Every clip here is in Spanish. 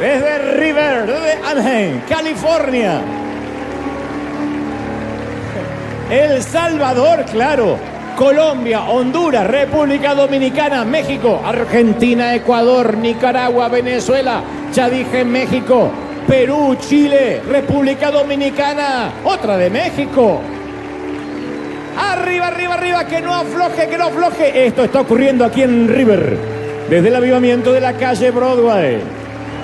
desde River, desde Anaheim, California, El Salvador, claro, Colombia, Honduras, República Dominicana, México, Argentina, Ecuador, Nicaragua, Venezuela, ya dije México, Perú, Chile, República Dominicana, otra de México. Arriba, arriba, arriba, que no afloje, que no afloje. Esto está ocurriendo aquí en River, desde el avivamiento de la calle Broadway.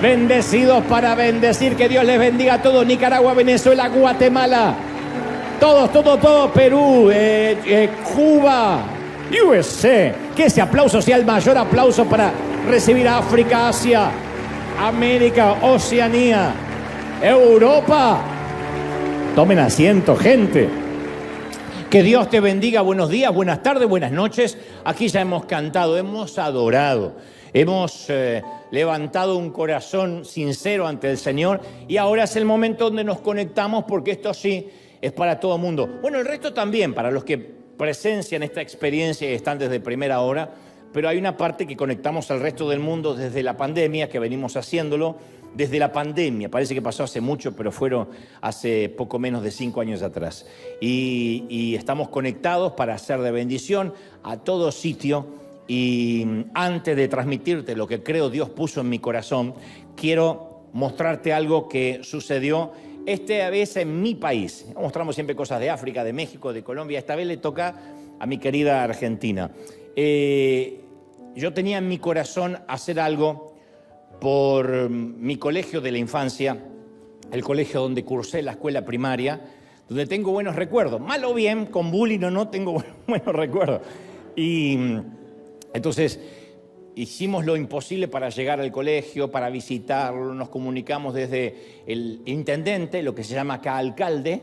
Bendecidos para bendecir, que Dios les bendiga a todos. Nicaragua, Venezuela, Guatemala, todos, Perú, Cuba, USA. Que ese aplauso sea el mayor aplauso para recibir a África, Asia, América, Oceanía, Europa. Tomen asiento, gente. Que Dios te bendiga. Buenos días, buenas tardes, buenas noches. Aquí ya hemos cantado, hemos adorado, hemos levantado un corazón sincero ante el Señor. Y ahora es el momento donde nos conectamos, porque esto sí es para todo el mundo. Bueno, el resto también, para los que presencian esta experiencia y están desde primera hora. Pero hay una parte que conectamos al resto del mundo desde la pandemia, que venimos haciéndolo desde la pandemia. Parece que pasó hace mucho, pero fueron hace poco menos de 5 años atrás. Y estamos conectados para hacer de bendición a todo sitio. Y antes de transmitirte lo que creo Dios puso en mi corazón, quiero mostrarte algo que sucedió esta vez en mi país. Mostramos siempre cosas de África, de México, de Colombia. Esta vez le toca a mi querida Argentina. Yo tenía en mi corazón hacer algo por mi colegio de la infancia, el colegio donde cursé la escuela primaria, donde tengo buenos recuerdos. Mal o bien, con bullying o no, tengo buenos recuerdos. Y entonces hicimos lo imposible para llegar al colegio, para visitarlo. Nos comunicamos desde el intendente, lo que se llama acá alcalde,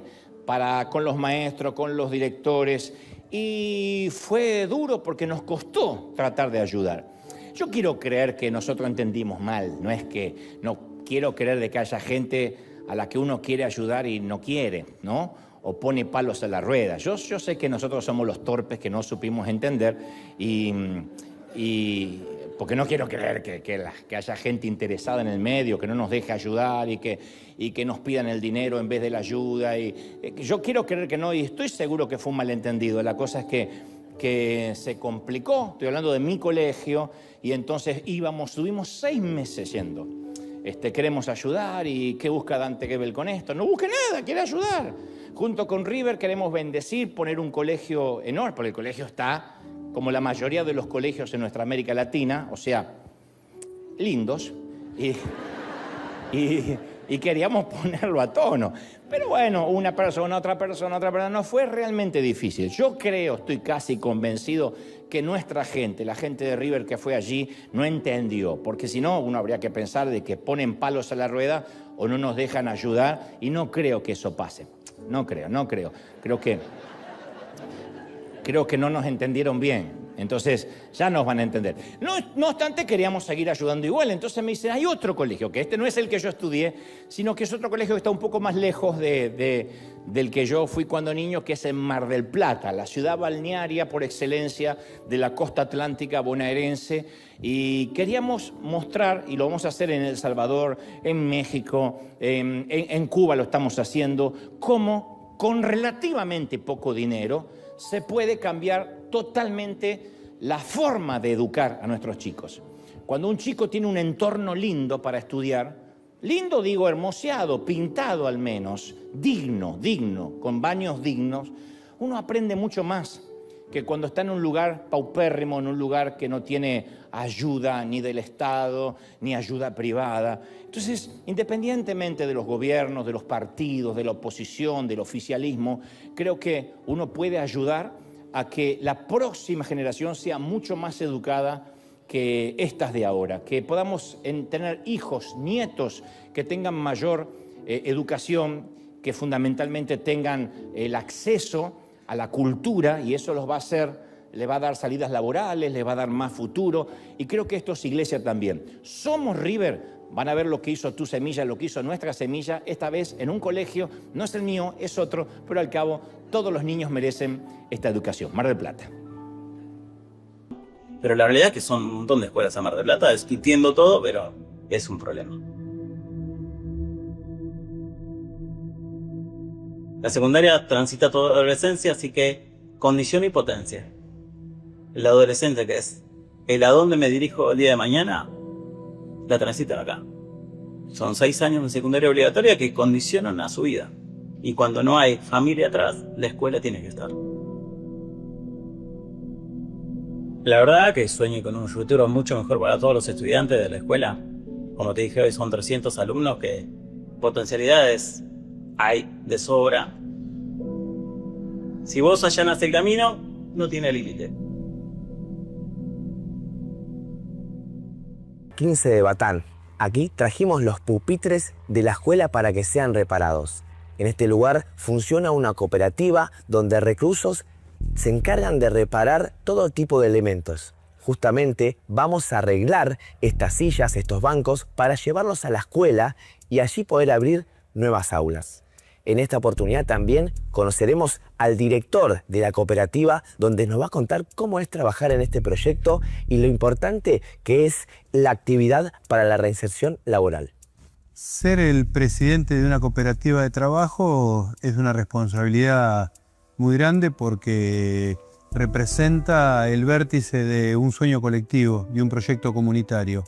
con los maestros, con los directores. Y fue duro porque nos costó tratar de ayudar. Yo quiero creer que nosotros entendimos mal, no quiero creer de que haya gente a la que uno quiere ayudar y no quiere, ¿no? O pone palos a la rueda. Yo sé que nosotros somos los torpes que no supimos entender y porque no quiero creer que haya gente interesada en el medio, que no nos deje ayudar y que nos pidan el dinero en vez de la ayuda. Yo quiero creer que no, y estoy seguro que fue un malentendido. La cosa es que se complicó. Estoy hablando de mi colegio, y entonces estuvimos 6 meses yendo. Queremos ayudar, y ¿qué busca Dante Gebel con esto? No busque nada, quiere ayudar. Junto con River queremos bendecir, poner un colegio enorme, porque el colegio está como la mayoría de los colegios en nuestra América Latina, o sea, lindos, y queríamos ponerlo a tono. Pero bueno, una persona, otra persona, no fue realmente difícil. Yo estoy casi convencido que nuestra gente, la gente de River que fue allí, no entendió, porque si no, uno habría que pensar de que ponen palos a la rueda o no nos dejan ayudar, y no creo que eso pase. No creo. Creo que no nos entendieron bien. Entonces, ya nos van a entender. No obstante, queríamos seguir ayudando igual. Entonces me dicen, hay otro colegio, que este no es el que yo estudié, sino que es otro colegio que está un poco más lejos del que yo fui cuando niño, que es en Mar del Plata, la ciudad balnearia por excelencia de la costa atlántica bonaerense. Y queríamos mostrar, y lo vamos a hacer en El Salvador, en México, en Cuba lo estamos haciendo, cómo con relativamente poco dinero se puede cambiar totalmente la forma de educar a nuestros chicos. Cuando un chico tiene un entorno lindo para estudiar, lindo digo hermoseado, pintado al menos, digno, con baños dignos, uno aprende mucho más que cuando está en un lugar paupérrimo, en un lugar que no tiene ayuda ni del Estado, ni ayuda privada. Entonces, independientemente de los gobiernos, de los partidos, de la oposición, del oficialismo, creo que uno puede ayudar a que la próxima generación sea mucho más educada que estas de ahora, que podamos tener hijos, nietos que tengan mayor educación, que fundamentalmente tengan el acceso a la cultura, y eso los va a hacer, le va a dar salidas laborales, le va a dar más futuro, y creo que esto es iglesia también. Somos River, van a ver lo que hizo tu semilla, lo que hizo nuestra semilla, esta vez en un colegio, no es el mío, es otro, pero al cabo todos los niños merecen esta educación. Mar del Plata. Pero la realidad es que son un montón de escuelas en Mar del Plata, entiendo todo, pero es un problema. La secundaria transita toda la adolescencia, así que condición y potencia. La adolescencia, que es el a dónde me dirijo el día de mañana, la transitan acá. Son 6 años de secundaria obligatoria que condicionan a su vida. Y cuando no hay familia atrás, la escuela tiene que estar. La verdad que sueño con un futuro mucho mejor para todos los estudiantes de la escuela. Como te dije, hoy son 300 alumnos que potencialidades hay de sobra. Si vos allanas el camino, no tiene límite. 15 de Batán. Aquí trajimos los pupitres de la escuela para que sean reparados. En este lugar funciona una cooperativa donde reclusos se encargan de reparar todo tipo de elementos. Justamente vamos a arreglar estas sillas, estos bancos, para llevarlos a la escuela y allí poder abrir nuevas aulas. En esta oportunidad también conoceremos al director de la cooperativa, donde nos va a contar cómo es trabajar en este proyecto y lo importante que es la actividad para la reinserción laboral. Ser el presidente de una cooperativa de trabajo es una responsabilidad muy grande porque representa el vértice de un sueño colectivo, de un proyecto comunitario.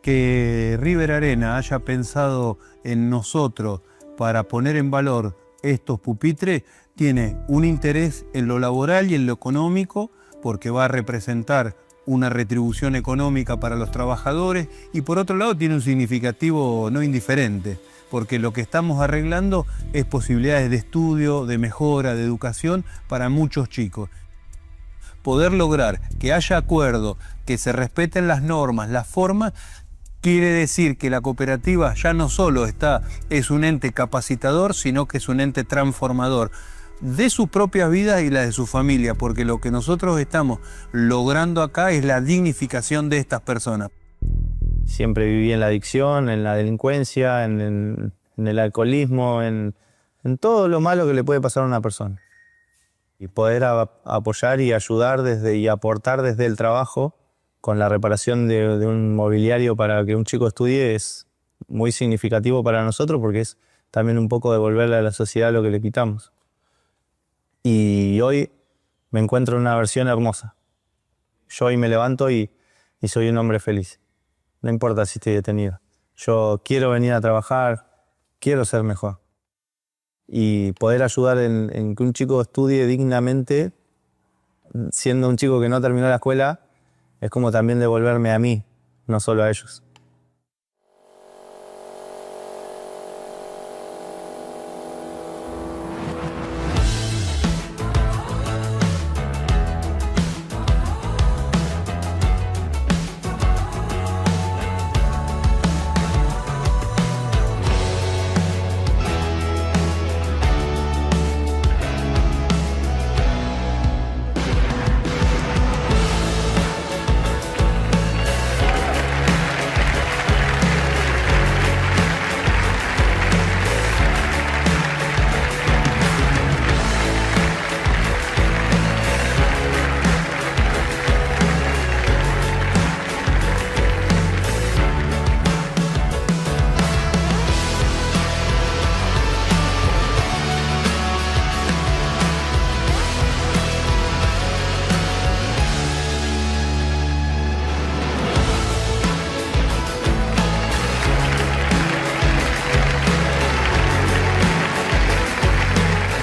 Que River Arena haya pensado en nosotros para poner en valor estos pupitres tiene un interés en lo laboral y en lo económico, porque va a representar una retribución económica para los trabajadores, y por otro lado tiene un significativo no indiferente, porque lo que estamos arreglando es posibilidades de estudio, de mejora, de educación para muchos chicos. Poder lograr que haya acuerdo, que se respeten las normas, las formas, quiere decir que la cooperativa ya no solo es un ente capacitador, sino que es un ente transformador de sus propias vidas y la de su familia, porque lo que nosotros estamos logrando acá es la dignificación de estas personas. Siempre viví en la adicción, en la delincuencia, en el alcoholismo, en todo lo malo que le puede pasar a una persona. Y poder apoyar y ayudar y aportar desde el trabajo con la reparación de un mobiliario para que un chico estudie es muy significativo para nosotros, porque es también un poco devolverle a la sociedad lo que le quitamos. Y hoy me encuentro en una versión hermosa. Yo hoy me levanto y soy un hombre feliz. No importa si estoy detenido. Yo quiero venir a trabajar, quiero ser mejor. Y poder ayudar en que un chico estudie dignamente, siendo un chico que no terminó la escuela, es como también devolverme a mí, no solo a ellos.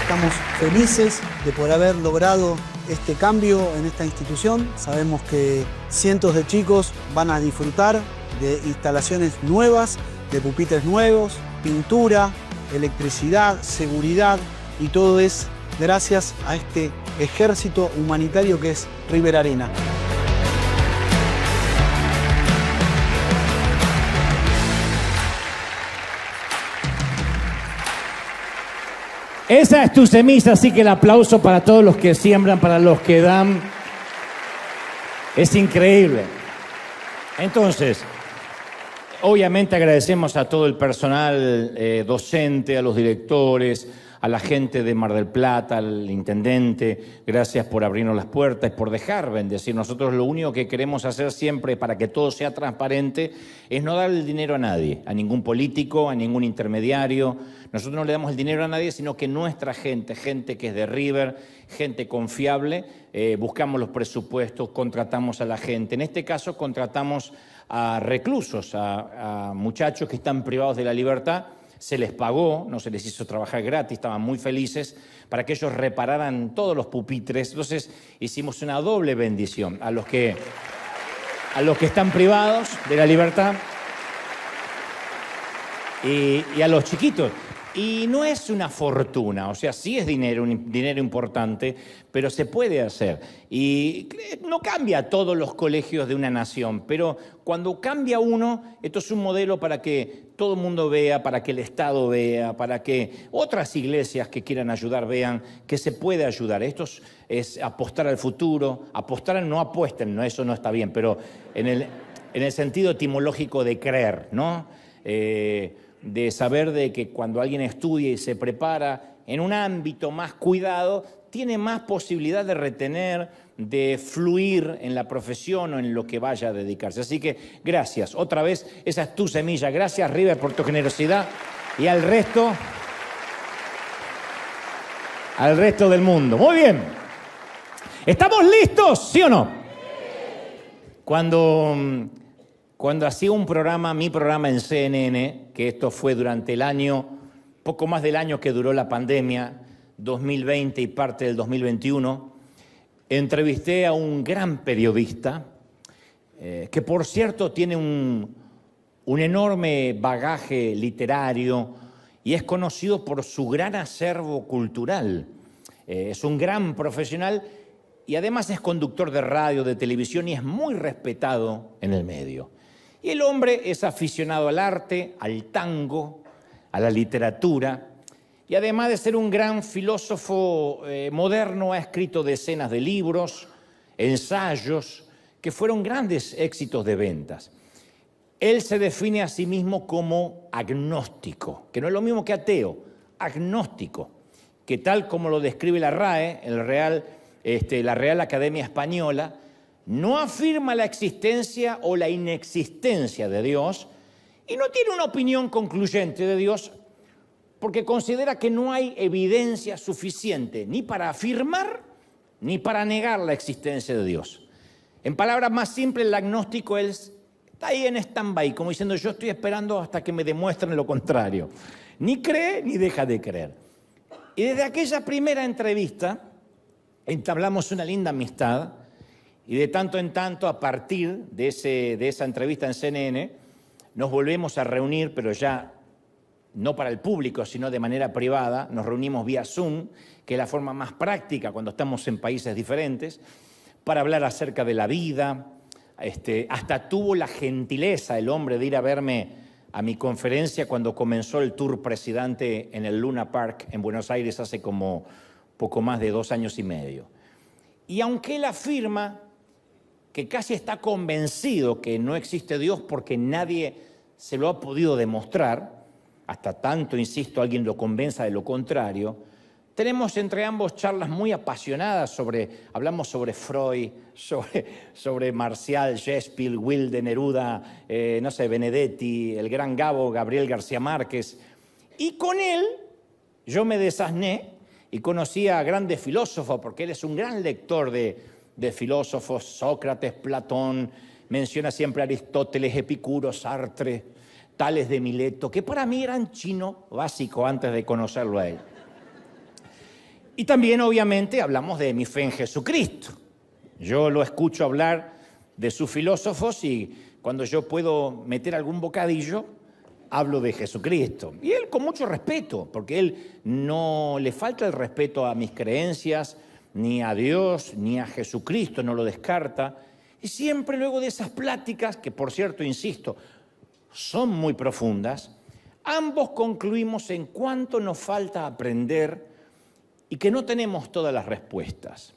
Estamos felices de poder haber logrado este cambio en esta institución. Sabemos que cientos de chicos van a disfrutar de instalaciones nuevas, de pupitres nuevos, pintura, electricidad, seguridad, y todo es gracias a este ejército humanitario que es River Arena. Esa es tu semilla, así que el aplauso para todos los que siembran, para los que dan. Es increíble. Entonces, obviamente agradecemos a todo el personal docente, a los directores, a la gente de Mar del Plata, al intendente, gracias por abrirnos las puertas y por dejar bendecir. Nosotros lo único que queremos hacer siempre para que todo sea transparente es no dar el dinero a nadie, a ningún político, a ningún intermediario. Nosotros no le damos el dinero a nadie, sino que nuestra gente, gente que es de River, gente confiable, buscamos los presupuestos, contratamos a la gente. En este caso contratamos a reclusos, a muchachos que están privados de la libertad. Se les pagó, no se les hizo trabajar gratis, estaban muy felices para que ellos repararan todos los pupitres. Entonces hicimos una doble bendición a los que están privados de la libertad y a los chiquitos. Y no es una fortuna, o sea, sí es dinero, un dinero importante, pero se puede hacer. Y no cambia todos los colegios de una nación, pero cuando cambia uno, esto es un modelo para que todo el mundo vea, para que el Estado vea, para que otras iglesias que quieran ayudar vean que se puede ayudar. Esto es apostar al futuro, apostar, no apuesten, no, eso no está bien, pero en el sentido etimológico de creer, ¿no? De saber de que cuando alguien estudia y se prepara en un ámbito más cuidado, tiene más posibilidad de retener, de fluir en la profesión o en lo que vaya a dedicarse. Así que gracias. Otra vez, esa es tu semilla. Gracias, River, por tu generosidad. Y al resto del mundo. Muy bien. ¿Estamos listos? ¿Sí o no? Cuando hacía un programa, mi programa en CNN, que esto fue durante el año, poco más del año que duró la pandemia, 2020 y parte del 2021, entrevisté a un gran periodista, que por cierto tiene un enorme bagaje literario y es conocido por su gran acervo cultural. Es un gran profesional y además es conductor de radio, de televisión y es muy respetado en el medio. Y el hombre es aficionado al arte, al tango, a la literatura, y además de ser un gran filósofo moderno, ha escrito decenas de libros, ensayos, que fueron grandes éxitos de ventas. Él se define a sí mismo como agnóstico, que no es lo mismo que ateo, agnóstico, que tal como lo describe la RAE, la Real Academia Española, no afirma la existencia o la inexistencia de Dios y no tiene una opinión concluyente de Dios porque considera que no hay evidencia suficiente ni para afirmar ni para negar la existencia de Dios. En palabras más simples, el agnóstico está ahí en stand-by, como diciendo yo estoy esperando hasta que me demuestren lo contrario. Ni cree ni deja de creer. Y desde aquella primera entrevista entablamos una linda amistad. Y de tanto en tanto, a partir de esa entrevista en CNN, nos volvemos a reunir, pero ya no para el público, sino de manera privada. Nos reunimos vía Zoom, que es la forma más práctica cuando estamos en países diferentes, para hablar acerca de la vida. Hasta tuvo la gentileza el hombre de ir a verme a mi conferencia cuando comenzó el tour presidente en el Luna Park en Buenos Aires hace como poco más de 2 años y medio. Y aunque él afirma que casi está convencido que no existe Dios porque nadie se lo ha podido demostrar, hasta tanto, insisto, alguien lo convenza de lo contrario, tenemos entre ambos charlas muy apasionadas hablamos sobre Freud, sobre Marcial, Shakespeare, Wilde, Neruda, Benedetti, el gran Gabo, Gabriel García Márquez. Y con él yo me desasné y conocí a grandes filósofos porque él es un gran lector de filósofos, Sócrates, Platón, menciona siempre a Aristóteles, Epicuro, Sartre, Tales de Mileto, que para mí eran chino básico antes de conocerlo a él. Y también, obviamente, hablamos de mi fe en Jesucristo. Yo lo escucho hablar de sus filósofos y cuando yo puedo meter algún bocadillo, hablo de Jesucristo. Y él con mucho respeto, porque él no le falta el respeto a mis creencias, ni a Dios, ni a Jesucristo, no lo descarta. Y siempre luego de esas pláticas, que por cierto, insisto, son muy profundas, ambos concluimos en cuánto nos falta aprender y que no tenemos todas las respuestas.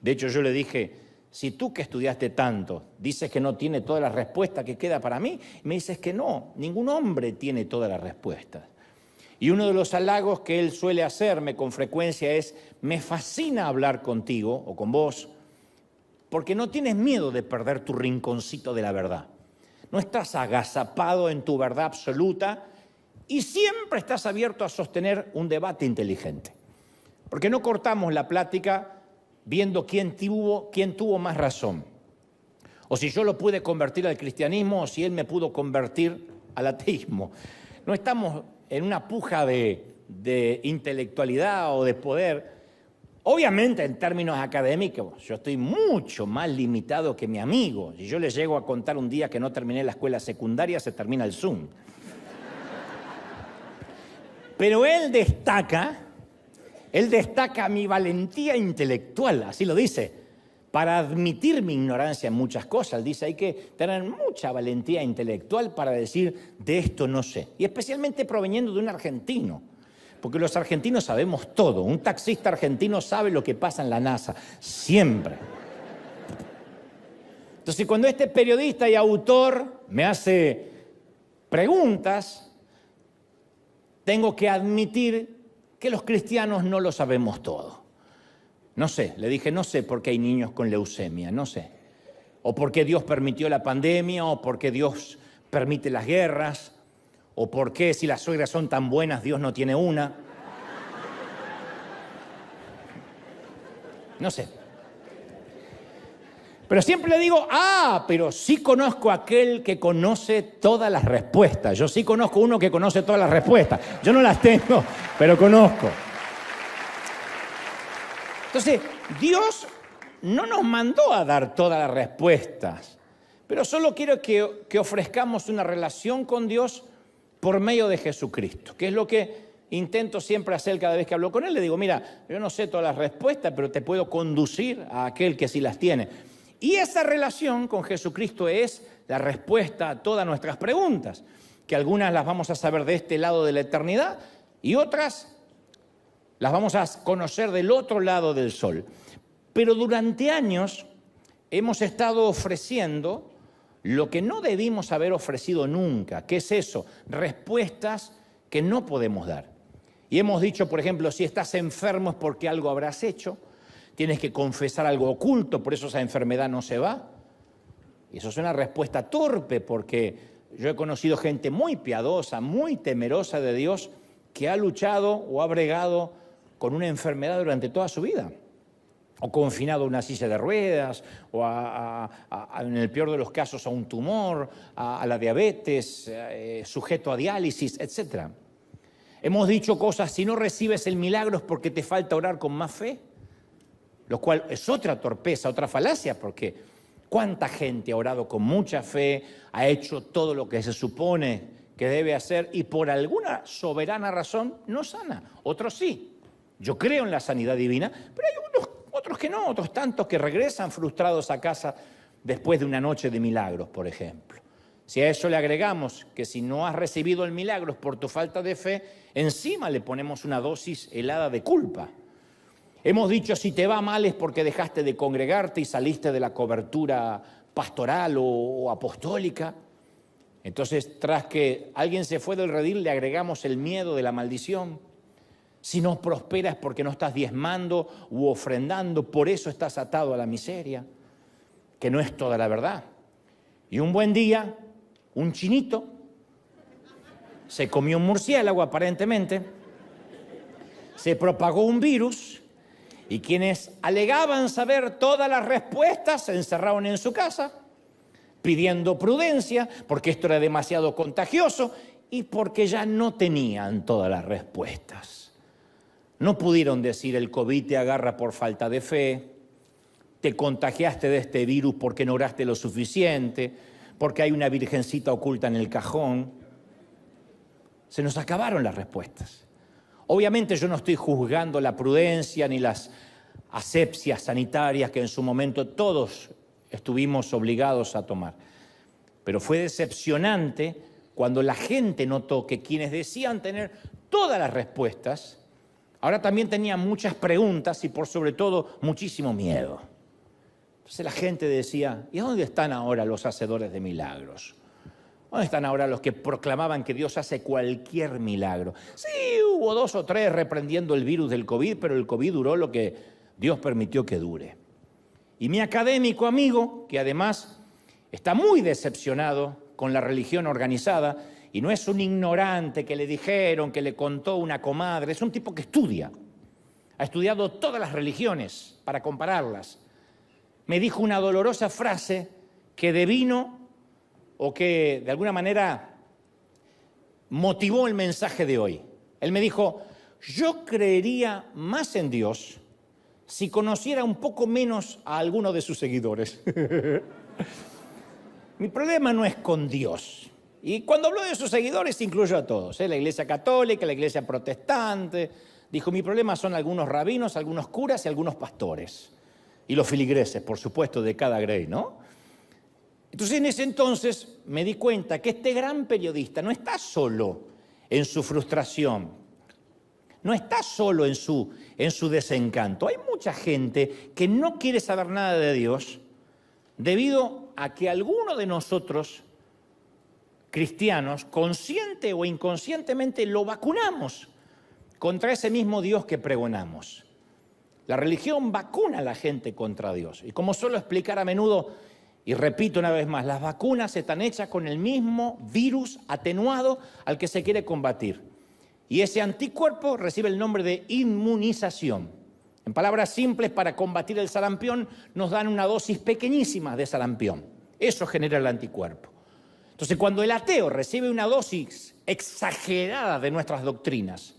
De hecho, yo le dije, si tú que estudiaste tanto dices que no tiene todas las respuestas que queda para mí, me dices que no, ningún hombre tiene todas las respuestas. Y uno de los halagos que él suele hacerme con frecuencia es: me fascina hablar contigo o con vos, porque no tienes miedo de perder tu rinconcito de la verdad. No estás agazapado en tu verdad absoluta y siempre estás abierto a sostener un debate inteligente. Porque no cortamos la plática viendo quién tuvo más razón. O si yo lo pude convertir al cristianismo o si él me pudo convertir al ateísmo. No estamos en una puja de intelectualidad o de poder. Obviamente, en términos académicos, yo estoy mucho más limitado que mi amigo. Si yo le llego a contar un día que no terminé la escuela secundaria, se termina el Zoom. Pero él destaca mi valentía intelectual, así lo dice, para admitir mi ignorancia en muchas cosas. Él dice, hay que tener mucha valentía intelectual para decir, de esto no sé. Y especialmente proveniendo de un argentino. Porque los argentinos sabemos todo. Un taxista argentino sabe lo que pasa en la NASA, siempre. Entonces, cuando este periodista y autor me hace preguntas, tengo que admitir que los cristianos no lo sabemos todo. No sé, le dije, no sé por qué hay niños con leucemia, no sé. O por qué Dios permitió la pandemia, o por qué Dios permite las guerras, o por qué si las suegras son tan buenas Dios no tiene una. No sé. Pero siempre le digo, pero sí conozco a aquel que conoce todas las respuestas. Yo sí conozco uno que conoce todas las respuestas. Yo no las tengo, pero conozco. Entonces, Dios no nos mandó a dar todas las respuestas, pero solo quiero que ofrezcamos una relación con Dios por medio de Jesucristo, que es lo que intento siempre hacer cada vez que hablo con él. Le digo, mira, yo no sé todas las respuestas, pero te puedo conducir a aquel que sí las tiene. Y esa relación con Jesucristo es la respuesta a todas nuestras preguntas, que algunas las vamos a saber de este lado de la eternidad y otras las vamos a conocer del otro lado del sol. Pero durante años hemos estado ofreciendo lo que no debimos haber ofrecido nunca. ¿Qué es eso? Respuestas que no podemos dar. Y hemos dicho, por ejemplo, si estás enfermo es porque algo habrás hecho, tienes que confesar algo oculto, por eso esa enfermedad no se va. Y eso es una respuesta torpe, porque yo he conocido gente muy piadosa, muy temerosa de Dios, que ha luchado o ha bregado con una enfermedad durante toda su vida. O confinado a una silla de ruedas, o en el peor de los casos a un tumor, a la diabetes, sujeto a diálisis, etc. Hemos dicho cosas, si no recibes el milagro es porque te falta orar con más fe, lo cual es otra torpeza, otra falacia, porque ¿cuánta gente ha orado con mucha fe, ha hecho todo lo que se supone que debe hacer y por alguna soberana razón no sana? Otros sí. Yo creo en la sanidad divina, pero hay otros que no, otros tantos que regresan frustrados a casa después de una noche de milagros, por ejemplo. Si a eso le agregamos que si no has recibido el milagro es por tu falta de fe, encima le ponemos una dosis helada de culpa. Hemos dicho, si te va mal es porque dejaste de congregarte y saliste de la cobertura pastoral o apostólica. Entonces, tras que alguien se fue del redil, le agregamos el miedo de la maldición. Si no prosperas porque no estás diezmando u ofrendando, por eso estás atado a la miseria, que no es toda la verdad. Y un buen día, un chinito se comió un murciélago aparentemente, se propagó un virus y quienes alegaban saber todas las respuestas se encerraron en su casa pidiendo prudencia porque esto era demasiado contagioso y porque ya no tenían todas las respuestas. No pudieron decir el COVID te agarra por falta de fe, te contagiaste de este virus porque no oraste lo suficiente, porque hay una virgencita oculta en el cajón. Se nos acabaron las respuestas. Obviamente yo no estoy juzgando la prudencia ni las asepsias sanitarias que en su momento todos estuvimos obligados a tomar. Pero fue decepcionante cuando la gente notó que quienes decían tener todas las respuestas, ahora también tenían muchas preguntas y por sobre todo muchísimo miedo. Entonces la gente decía, ¿y a dónde están ahora los hacedores de milagros? ¿Dónde están ahora los que proclamaban que Dios hace cualquier milagro? Sí, hubo 2 o 3 reprendiendo el virus del COVID, pero el COVID duró lo que Dios permitió que dure. Y mi académico amigo, que además está muy decepcionado con la religión organizada, y no es un ignorante que le dijeron, que le contó una comadre, es un tipo que estudia. Ha estudiado todas las religiones para compararlas. Me dijo una dolorosa frase que devino o que de alguna manera motivó el mensaje de hoy. Él me dijo, yo creería más en Dios si conociera un poco menos a alguno de sus seguidores. Mi problema no es con Dios. Y cuando hablo de sus seguidores incluyo a todos, la Iglesia Católica, la Iglesia Protestante. Dijo, mi problema son algunos rabinos, algunos curas y algunos pastores. Y los filigreses, por supuesto, de cada grey, ¿no? Entonces, en ese entonces me di cuenta que este gran periodista no está solo en su frustración, no está solo en su desencanto. Hay mucha gente que no quiere saber nada de Dios debido a que alguno de nosotros, cristianos, consciente o inconscientemente, lo vacunamos contra ese mismo Dios que pregonamos. La religión vacuna a la gente contra Dios. Y como suelo explicar a menudo, y repito una vez más, las vacunas están hechas con el mismo virus atenuado al que se quiere combatir. Y ese anticuerpo recibe el nombre de inmunización. En palabras simples, para combatir el sarampión, nos dan una dosis pequeñísima de sarampión. Eso genera el anticuerpo. Entonces, cuando el ateo recibe una dosis exagerada de nuestras doctrinas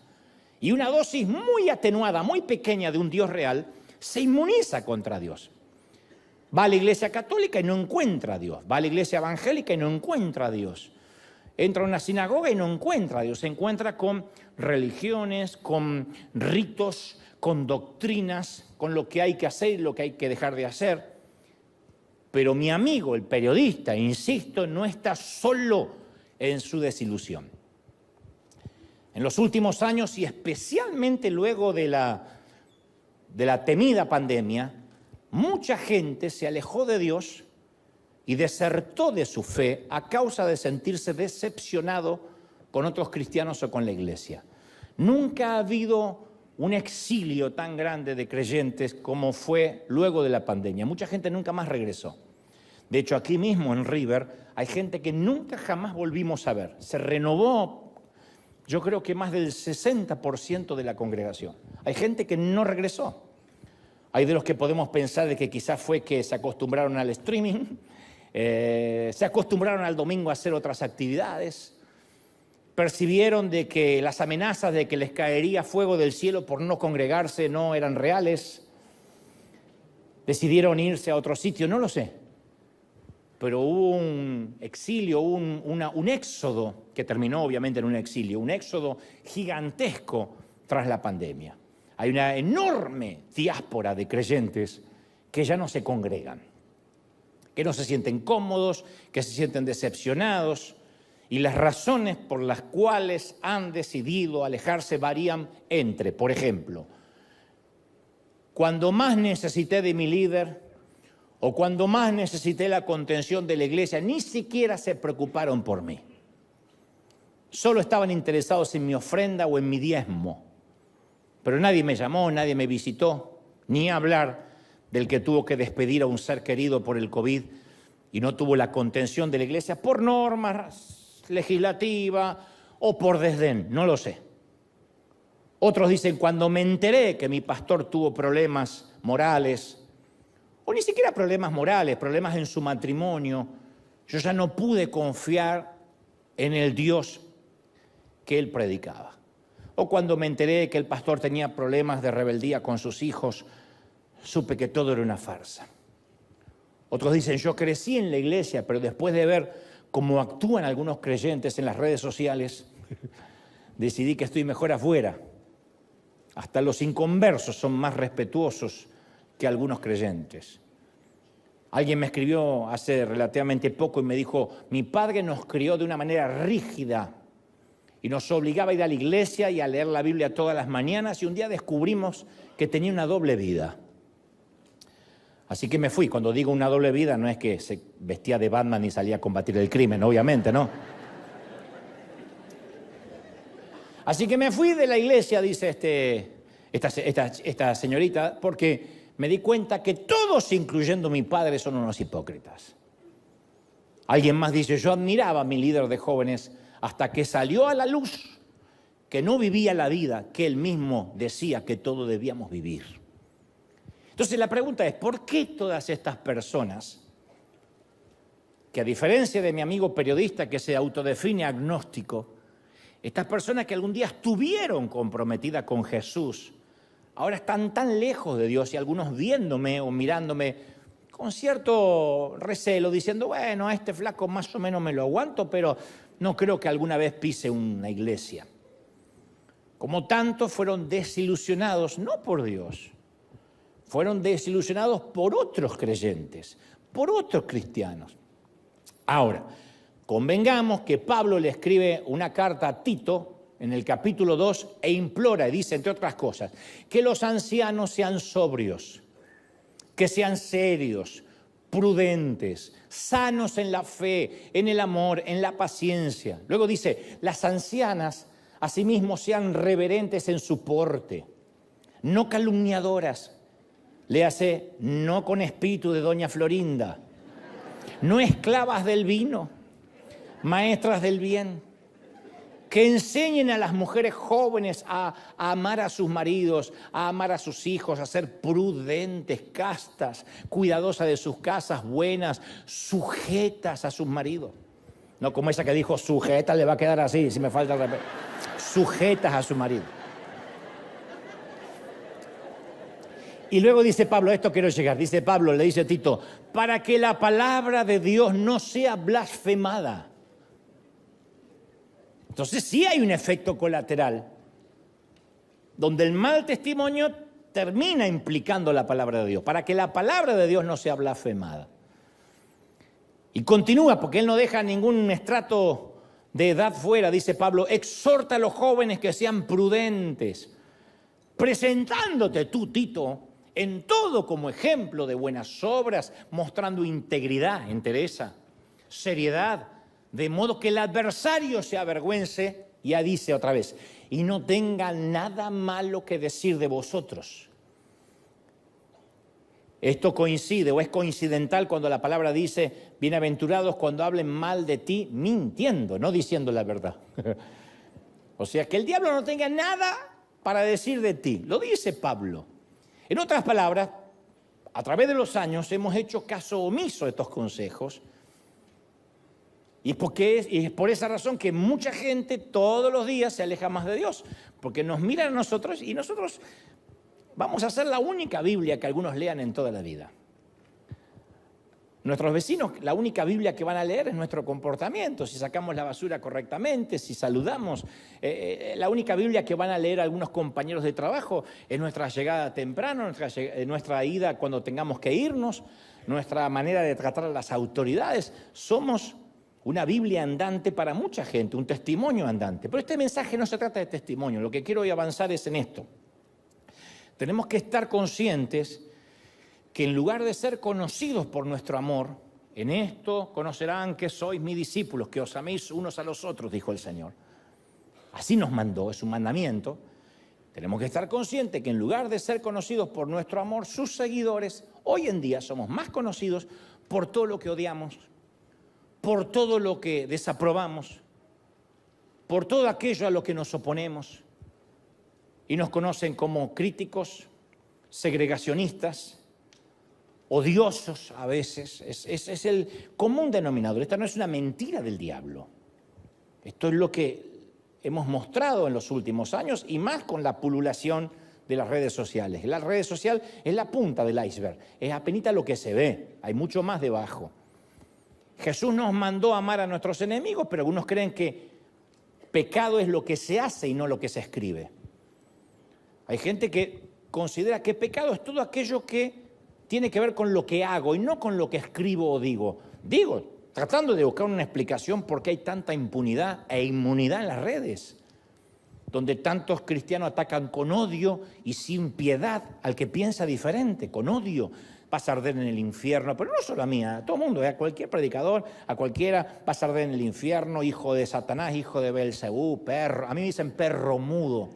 y una dosis muy atenuada, muy pequeña de un Dios real, se inmuniza contra Dios. Va a la Iglesia Católica y no encuentra a Dios. Va a la Iglesia Evangélica y no encuentra a Dios. Entra a una sinagoga y no encuentra a Dios. Se encuentra con religiones, con ritos, con doctrinas, con lo que hay que hacer y lo que hay que dejar de hacer. Pero mi amigo, el periodista, insisto, no está solo en su desilusión. En los últimos años, y especialmente luego de la temida pandemia, mucha gente se alejó de Dios y desertó de su fe a causa de sentirse decepcionado con otros cristianos o con la iglesia. Nunca ha habido un exilio tan grande de creyentes como fue luego de la pandemia. Mucha gente nunca más regresó. De hecho, aquí mismo en River hay gente que nunca jamás volvimos a ver. Se renovó, yo creo que más del 60% de la congregación. Hay gente que no regresó. Hay de los que podemos pensar de que quizás fue que se acostumbraron al streaming, se acostumbraron al domingo a hacer otras actividades, percibieron de que las amenazas de que les caería fuego del cielo por no congregarse no eran reales, decidieron irse a otro sitio, no lo sé. Pero hubo un exilio, un éxodo, que terminó obviamente en un exilio, un éxodo gigantesco tras la pandemia. Hay una enorme diáspora de creyentes que ya no se congregan, que no se sienten cómodos, que se sienten decepcionados, y las razones por las cuales han decidido alejarse varían entre, por ejemplo, cuando más necesité de mi líder o cuando más necesité la contención de la iglesia, ni siquiera se preocuparon por mí. Solo estaban interesados en mi ofrenda o en mi diezmo. Pero nadie me llamó, nadie me visitó, ni hablar del que tuvo que despedir a un ser querido por el COVID y no tuvo la contención de la iglesia por normas legislativas o por desdén, no lo sé. Otros dicen, cuando me enteré que mi pastor tuvo problemas morales, o ni siquiera problemas morales, problemas en su matrimonio, yo ya no pude confiar en el Dios que él predicaba. O cuando me enteré que el pastor tenía problemas de rebeldía con sus hijos, supe que todo era una farsa. Otros dicen, yo crecí en la iglesia, pero después de ver cómo actúan algunos creyentes en las redes sociales, decidí que estoy mejor afuera. Hasta los inconversos son más respetuosos que algunos creyentes. Alguien me escribió hace relativamente poco y me dijo, mi padre nos crió de una manera rígida y nos obligaba a ir a la iglesia y a leer la Biblia todas las mañanas, y un día descubrimos que tenía una doble vida. Así que me fui. Cuando digo una doble vida, no es que se vestía de Batman y salía a combatir el crimen, obviamente, ¿no? Así que me fui de la iglesia, dice esta señorita, porque me di cuenta que todos, incluyendo mi padre, son unos hipócritas. Alguien más dice, yo admiraba a mi líder de jóvenes hasta que salió a la luz que no vivía la vida que él mismo decía que todos debíamos vivir. Entonces la pregunta es, ¿por qué todas estas personas, que a diferencia de mi amigo periodista que se autodefine agnóstico, estas personas que algún día estuvieron comprometidas con Jesús, ahora están tan lejos de Dios y algunos viéndome o mirándome con cierto recelo, diciendo, bueno, a este flaco más o menos me lo aguanto, pero no creo que alguna vez pise una iglesia? Como tantos fueron desilusionados, no por Dios, fueron desilusionados por otros creyentes, por otros cristianos. Ahora, convengamos que Pablo le escribe una carta a Tito en el capítulo 2 e implora, y dice, entre otras cosas, que los ancianos sean sobrios, que sean serios, prudentes, sanos en la fe, en el amor, en la paciencia. Luego dice, las ancianas asimismo sean reverentes en su porte, no calumniadoras, léase, no con espíritu de doña Florinda, no esclavas del vino, maestras del bien, que enseñen a las mujeres jóvenes a amar a sus maridos, a amar a sus hijos, a ser prudentes, castas, cuidadosas de sus casas, buenas, sujetas a sus maridos. No como esa que dijo, sujeta, le va a quedar así, si me falta el respeto. Sujetas a su marido. Y luego dice Pablo, esto quiero llegar, dice Pablo, le dice a Tito, para que la palabra de Dios no sea blasfemada. Entonces sí hay un efecto colateral, donde el mal testimonio termina implicando la palabra de Dios, para que la palabra de Dios no sea blasfemada. Y continúa, porque él no deja ningún estrato de edad fuera, dice Pablo, exhorta a los jóvenes que sean prudentes, presentándote tú, Tito, en todo como ejemplo de buenas obras, mostrando integridad, entereza, seriedad, de modo que el adversario se avergüence, ya dice otra vez, y no tenga nada malo que decir de vosotros. Esto coincide o es coincidental cuando la palabra dice, bienaventurados cuando hablen mal de ti, mintiendo, no diciendo la verdad. O sea, que el diablo no tenga nada para decir de ti, lo dice Pablo. En otras palabras, a través de los años hemos hecho caso omiso a estos consejos. Y es por esa razón que mucha gente todos los días se aleja más de Dios, porque nos miran a nosotros y nosotros vamos a ser la única Biblia que algunos lean en toda la vida. Nuestros vecinos, la única Biblia que van a leer es nuestro comportamiento, si sacamos la basura correctamente, si saludamos. La única Biblia que van a leer algunos compañeros de trabajo es nuestra llegada temprano, nuestra ida cuando tengamos que irnos, nuestra manera de tratar a las autoridades. Somos una Biblia andante para mucha gente, un testimonio andante. Pero este mensaje no se trata de testimonio, lo que quiero hoy avanzar es en esto. Tenemos que estar conscientes que en lugar de ser conocidos por nuestro amor, en esto conocerán que sois mis discípulos, que os améis unos a los otros, dijo el Señor. Así nos mandó, es un mandamiento. Tenemos que estar conscientes que en lugar de ser conocidos por nuestro amor, sus seguidores, hoy en día somos más conocidos por todo lo que odiamos, por todo lo que desaprobamos, por todo aquello a lo que nos oponemos. Y nos conocen como críticos, segregacionistas, odiosos a veces. Es el común denominador. Esta no es una mentira del diablo. Esto es lo que hemos mostrado en los últimos años y más con la pululación de las redes sociales. La red social es la punta del iceberg, es apenas lo que se ve, hay mucho más debajo. Jesús nos mandó a amar a nuestros enemigos, pero algunos creen que pecado es lo que se hace y no lo que se escribe. Hay gente que considera que pecado es todo aquello que tiene que ver con lo que hago y no con lo que escribo o digo. Digo, tratando de buscar una explicación por qué hay tanta impunidad e inmunidad en las redes, donde tantos cristianos atacan con odio y sin piedad al que piensa diferente, con odio. vas a arder en el infierno, pero no solo a mí, a todo el mundo, a cualquier predicador, a cualquiera, vas a arder en el infierno, hijo de Satanás, hijo de Belcebú, perro. A mí me dicen perro mudo.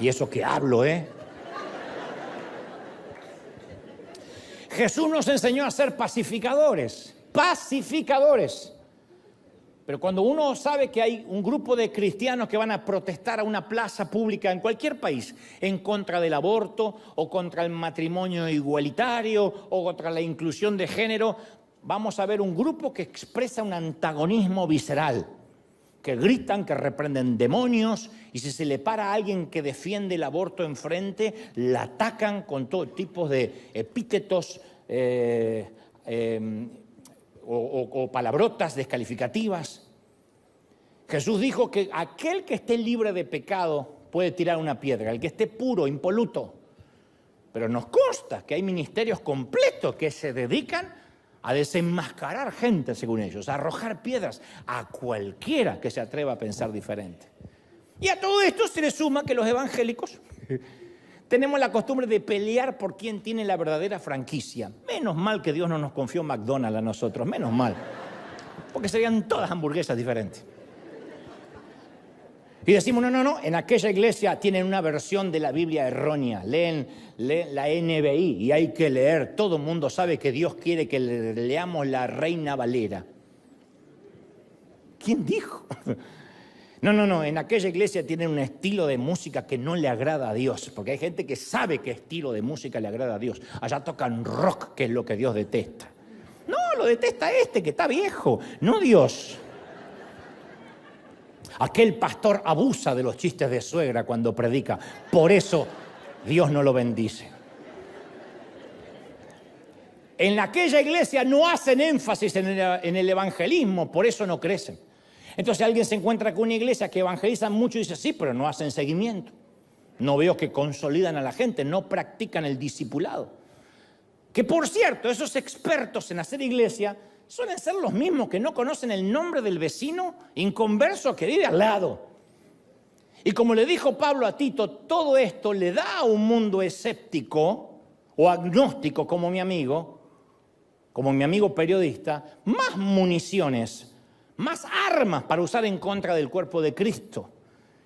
Y eso que hablo, Jesús nos enseñó a ser pacificadores, pacificadores. Pero cuando uno sabe que hay un grupo de cristianos que van a protestar a una plaza pública en cualquier país en contra del aborto o contra el matrimonio igualitario o contra la inclusión de género, vamos a ver un grupo que expresa un antagonismo visceral, que gritan, que reprenden demonios, y si se le para a alguien que defiende el aborto enfrente, la atacan con todo tipo de epítetos o palabrotas descalificativas. Jesús dijo que aquel que esté libre de pecado puede tirar una piedra, el que esté puro, impoluto. Pero nos consta que hay ministerios completos que se dedican a desenmascarar gente, según ellos, a arrojar piedras a cualquiera que se atreva a pensar diferente. Y a todo esto se le suma que los evangélicos tenemos la costumbre de pelear por quién tiene la verdadera franquicia. Menos mal que Dios no nos confió McDonald's a nosotros, menos mal. Porque serían todas hamburguesas diferentes. Y decimos, no, en aquella iglesia tienen una versión de la Biblia errónea, leen la NBI y hay que leer, todo el mundo sabe que Dios quiere que leamos la Reina Valera. ¿Quién dijo? No, en aquella iglesia tienen un estilo de música que no le agrada a Dios, porque hay gente que sabe qué estilo de música le agrada a Dios. Allá tocan rock, que es lo que Dios detesta. No, lo detesta que está viejo, no Dios. Aquel pastor abusa de los chistes de suegra cuando predica, por eso Dios no lo bendice. En aquella iglesia no hacen énfasis en el evangelismo, por eso no crecen. Entonces alguien se encuentra con una iglesia que evangeliza mucho y dice, sí, pero no hacen seguimiento. No veo que consolidan a la gente, no practican el discipulado. Que por cierto, esos expertos en hacer iglesia suelen ser los mismos que no conocen el nombre del vecino inconverso que vive al lado. Y como le dijo Pablo a Tito, todo esto le da a un mundo escéptico o agnóstico como mi amigo periodista, más municiones, más armas para usar en contra del cuerpo de Cristo.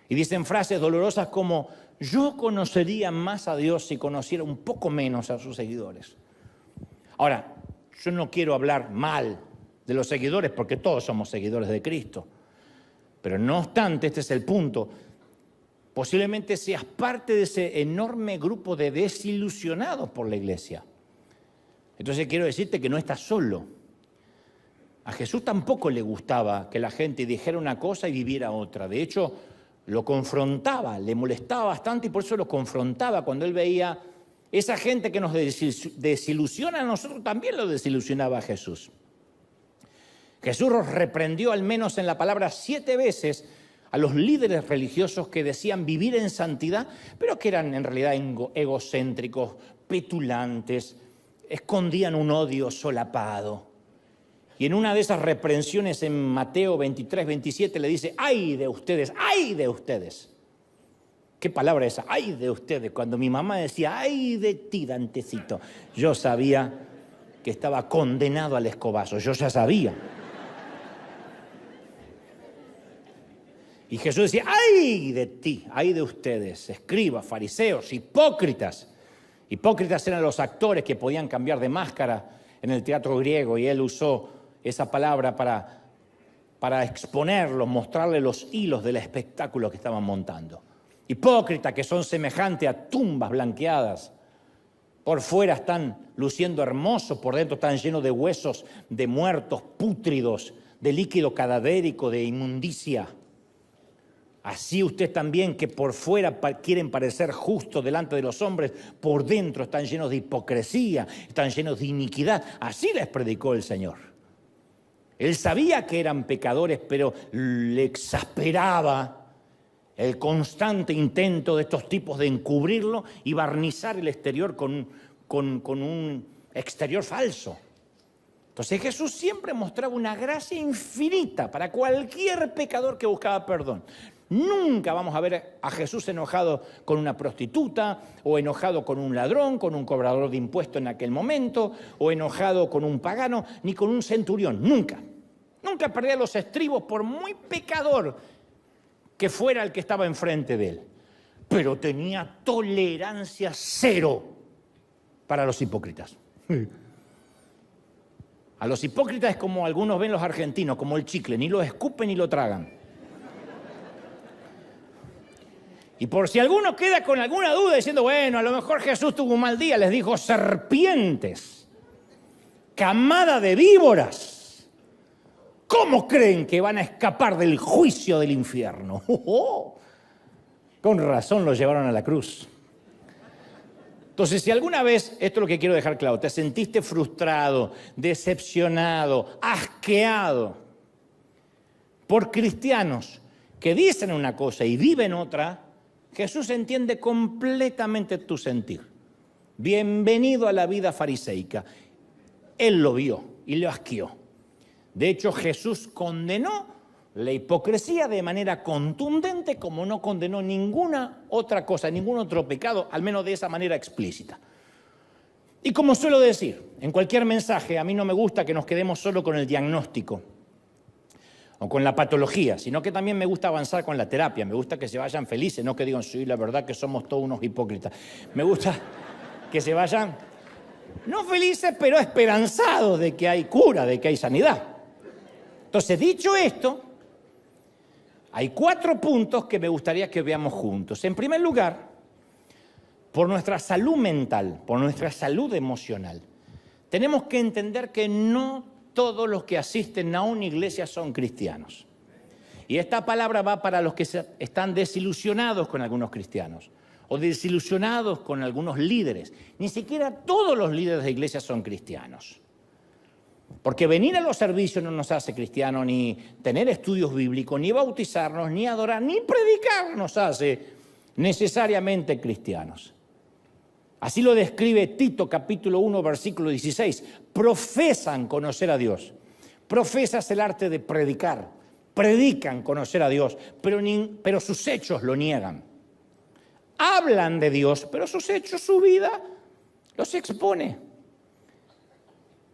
Y dicen frases dolorosas como, yo conocería más a Dios si conociera un poco menos a sus seguidores. Ahora, yo no quiero hablar mal de los seguidores porque todos somos seguidores de Cristo. Pero no obstante, este es el punto. Posiblemente seas parte de ese enorme grupo de desilusionados por la iglesia. Entonces quiero decirte que no estás solo. A Jesús tampoco le gustaba que la gente dijera una cosa y viviera otra. De hecho, lo confrontaba, le molestaba bastante y por eso lo confrontaba cuando él veía esa gente que nos desilusiona a nosotros, también lo desilusionaba a Jesús. Jesús los reprendió al menos en la palabra 7 veces a los líderes religiosos que decían vivir en santidad, pero que eran en realidad egocéntricos, petulantes, escondían un odio solapado. Y en una de esas reprensiones en Mateo 23, 27 le dice, ¡ay de ustedes! ¡Ay de ustedes! ¿Qué palabra es esa? ¡Ay de ustedes! Cuando mi mamá decía, ¡ay de ti, Dantecito! Yo sabía que estaba condenado al escobazo. Yo ya sabía. Y Jesús decía, ¡ay de ti! ¡Ay de ustedes! Escribas, fariseos, hipócritas. Hipócritas eran los actores que podían cambiar de máscara en el teatro griego y él usó esa palabra para exponerlos, mostrarle los hilos del espectáculo que estaban montando. Hipócritas que son semejantes a tumbas blanqueadas. Por fuera están luciendo hermosos, por dentro están llenos de huesos, de muertos, pútridos, de líquido cadavérico, de inmundicia. Así ustedes también que por fuera quieren parecer justos delante de los hombres, por dentro están llenos de hipocresía, están llenos de iniquidad. Así les predicó el Señor. Él sabía que eran pecadores, pero le exasperaba el constante intento de estos tipos de encubrirlo y barnizar el exterior con un exterior falso. Entonces Jesús siempre mostraba una gracia infinita para cualquier pecador que buscaba perdón. Nunca vamos a ver a Jesús enojado con una prostituta, o enojado con un ladrón, con un cobrador de impuestos en aquel momento, o enojado con un pagano, ni con un centurión. Nunca. Nunca perdía los estribos por muy pecador que fuera el que estaba enfrente de él. Pero tenía tolerancia cero para los hipócritas. A los hipócritas es como algunos ven los argentinos, como el chicle, ni lo escupen ni lo tragan. Y por si alguno queda con alguna duda diciendo, bueno, a lo mejor Jesús tuvo un mal día, les dijo, serpientes, camada de víboras, ¿cómo creen que van a escapar del juicio del infierno? Con razón los llevaron a la cruz. Entonces, si alguna vez, esto es lo que quiero dejar claro, te sentiste frustrado, decepcionado, asqueado por cristianos que dicen una cosa y viven otra, Jesús entiende completamente tu sentir. Bienvenido a la vida fariseica. Él lo vio y lo asqueó. De hecho, Jesús condenó la hipocresía de manera contundente, como no condenó ninguna otra cosa, ningún otro pecado, al menos de esa manera explícita. Y como suelo decir, en cualquier mensaje, a mí no me gusta que nos quedemos solo con el diagnóstico o con la patología, sino que también me gusta avanzar con la terapia. Me gusta que se vayan felices, no que digan, sí, la verdad que somos todos unos hipócritas. Me gusta que se vayan, no felices, pero esperanzados de que hay cura, de que hay sanidad. Entonces, dicho esto, hay 4 puntos que me gustaría que veamos juntos. En primer lugar, por nuestra salud mental, por nuestra salud emocional, tenemos que entender que no todos los que asisten a una iglesia son cristianos. Y esta palabra va para los que están desilusionados con algunos cristianos o desilusionados con algunos líderes. Ni siquiera todos los líderes de iglesia son cristianos. Porque venir a los servicios no nos hace cristianos, ni tener estudios bíblicos, ni bautizarnos, ni adorar, ni predicar nos hace necesariamente cristianos. Así lo describe Tito capítulo 1 versículo 16. Profesan conocer a Dios. Profesas el arte de predicar. Predican conocer a Dios, pero sus hechos lo niegan. Hablan de Dios, pero sus hechos, su vida, los expone.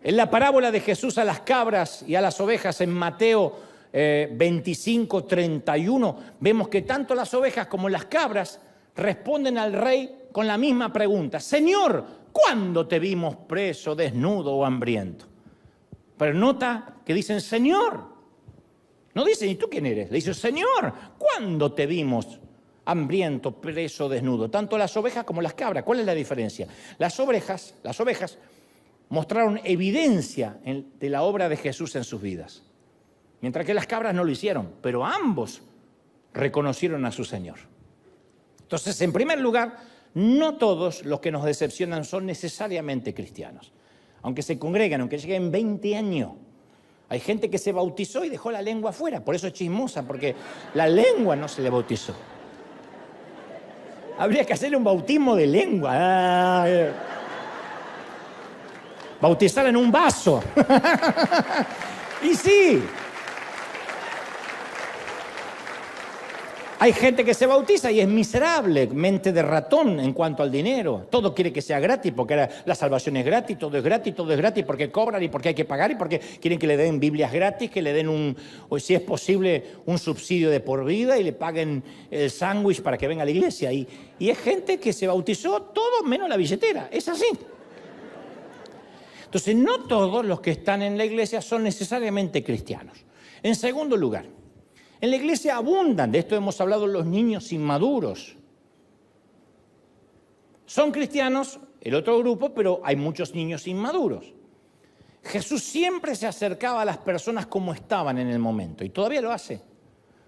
En la parábola de Jesús a las cabras y a las ovejas en Mateo 25, 31, vemos que tanto las ovejas como las cabras responden al rey con la misma pregunta. Señor, ¿cuándo te vimos preso, desnudo o hambriento? Pero nota que dicen Señor. No dicen, ¿y tú quién eres? Le dicen, Señor, ¿cuándo te vimos hambriento, preso, desnudo? Tanto las ovejas como las cabras. ¿Cuál es la diferencia? Las ovejas mostraron evidencia de la obra de Jesús en sus vidas, mientras que las cabras no lo hicieron, pero ambos reconocieron a su Señor. Entonces, en primer lugar, no todos los que nos decepcionan son necesariamente cristianos. Aunque se congregan, aunque lleguen 20 años, hay gente que se bautizó y dejó la lengua afuera, por eso es chismosa, porque la lengua no se le bautizó. Habría que hacerle un bautismo de lengua. Bautizar en un vaso. Y sí. Hay gente que se bautiza y es miserable, mente de ratón en cuanto al dinero. Todo quiere que sea gratis, porque ahora la salvación es gratis, todo es gratis, porque cobran y porque hay que pagar y porque quieren que le den Biblias gratis, que le den o si es posible, un subsidio de por vida y le paguen el sándwich para que venga a la iglesia. Y es gente que se bautizó todo menos la billetera, es así. Entonces, no todos los que están en la iglesia son necesariamente cristianos. En segundo lugar, en la iglesia abundan, de esto hemos hablado, los niños inmaduros. Son cristianos, el otro grupo, pero hay muchos niños inmaduros. Jesús siempre se acercaba a las personas como estaban en el momento, y todavía lo hace.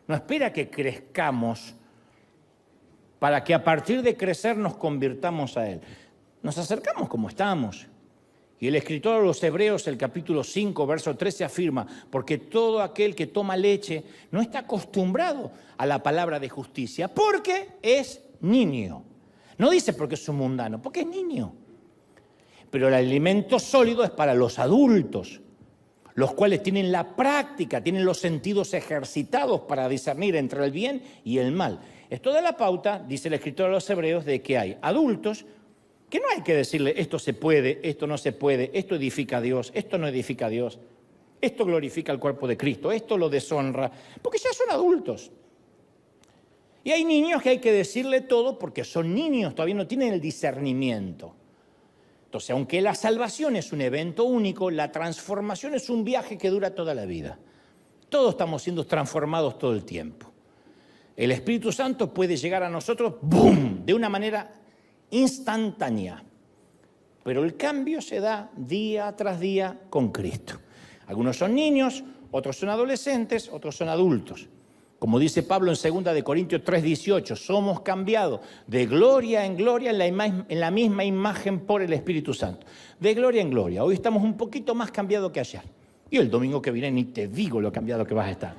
No espera que crezcamos para que a partir de crecer nos convirtamos a Él. Nos acercamos como estamos. Y el escritor a los Hebreos, el capítulo 5, verso 13, afirma, porque todo aquel que toma leche no está acostumbrado a la palabra de justicia, porque es niño. No dice porque es un mundano, porque es niño. Pero el alimento sólido es para los adultos, los cuales tienen la práctica, tienen los sentidos ejercitados para discernir entre el bien y el mal. Esto da la pauta, dice el escritor de los Hebreos, de que hay adultos que no hay que decirle esto se puede, esto no se puede, esto edifica a Dios, esto no edifica a Dios, esto glorifica al cuerpo de Cristo, esto lo deshonra, porque ya son adultos. Y hay niños que hay que decirle todo porque son niños, todavía no tienen el discernimiento. Entonces, aunque la salvación es un evento único, la transformación es un viaje que dura toda la vida. Todos estamos siendo transformados todo el tiempo. El Espíritu Santo puede llegar a nosotros, ¡boom!, de una manera instantánea. Pero el cambio se da día tras día con Cristo. Algunos son niños, otros son adolescentes, otros son adultos. Como dice Pablo en 2 Corintios 3:18, somos cambiados de gloria en gloria en la misma imagen por el Espíritu Santo. De gloria en gloria. Hoy estamos un poquito más cambiados que ayer. Y el domingo que viene ni te digo lo cambiado que vas a estar.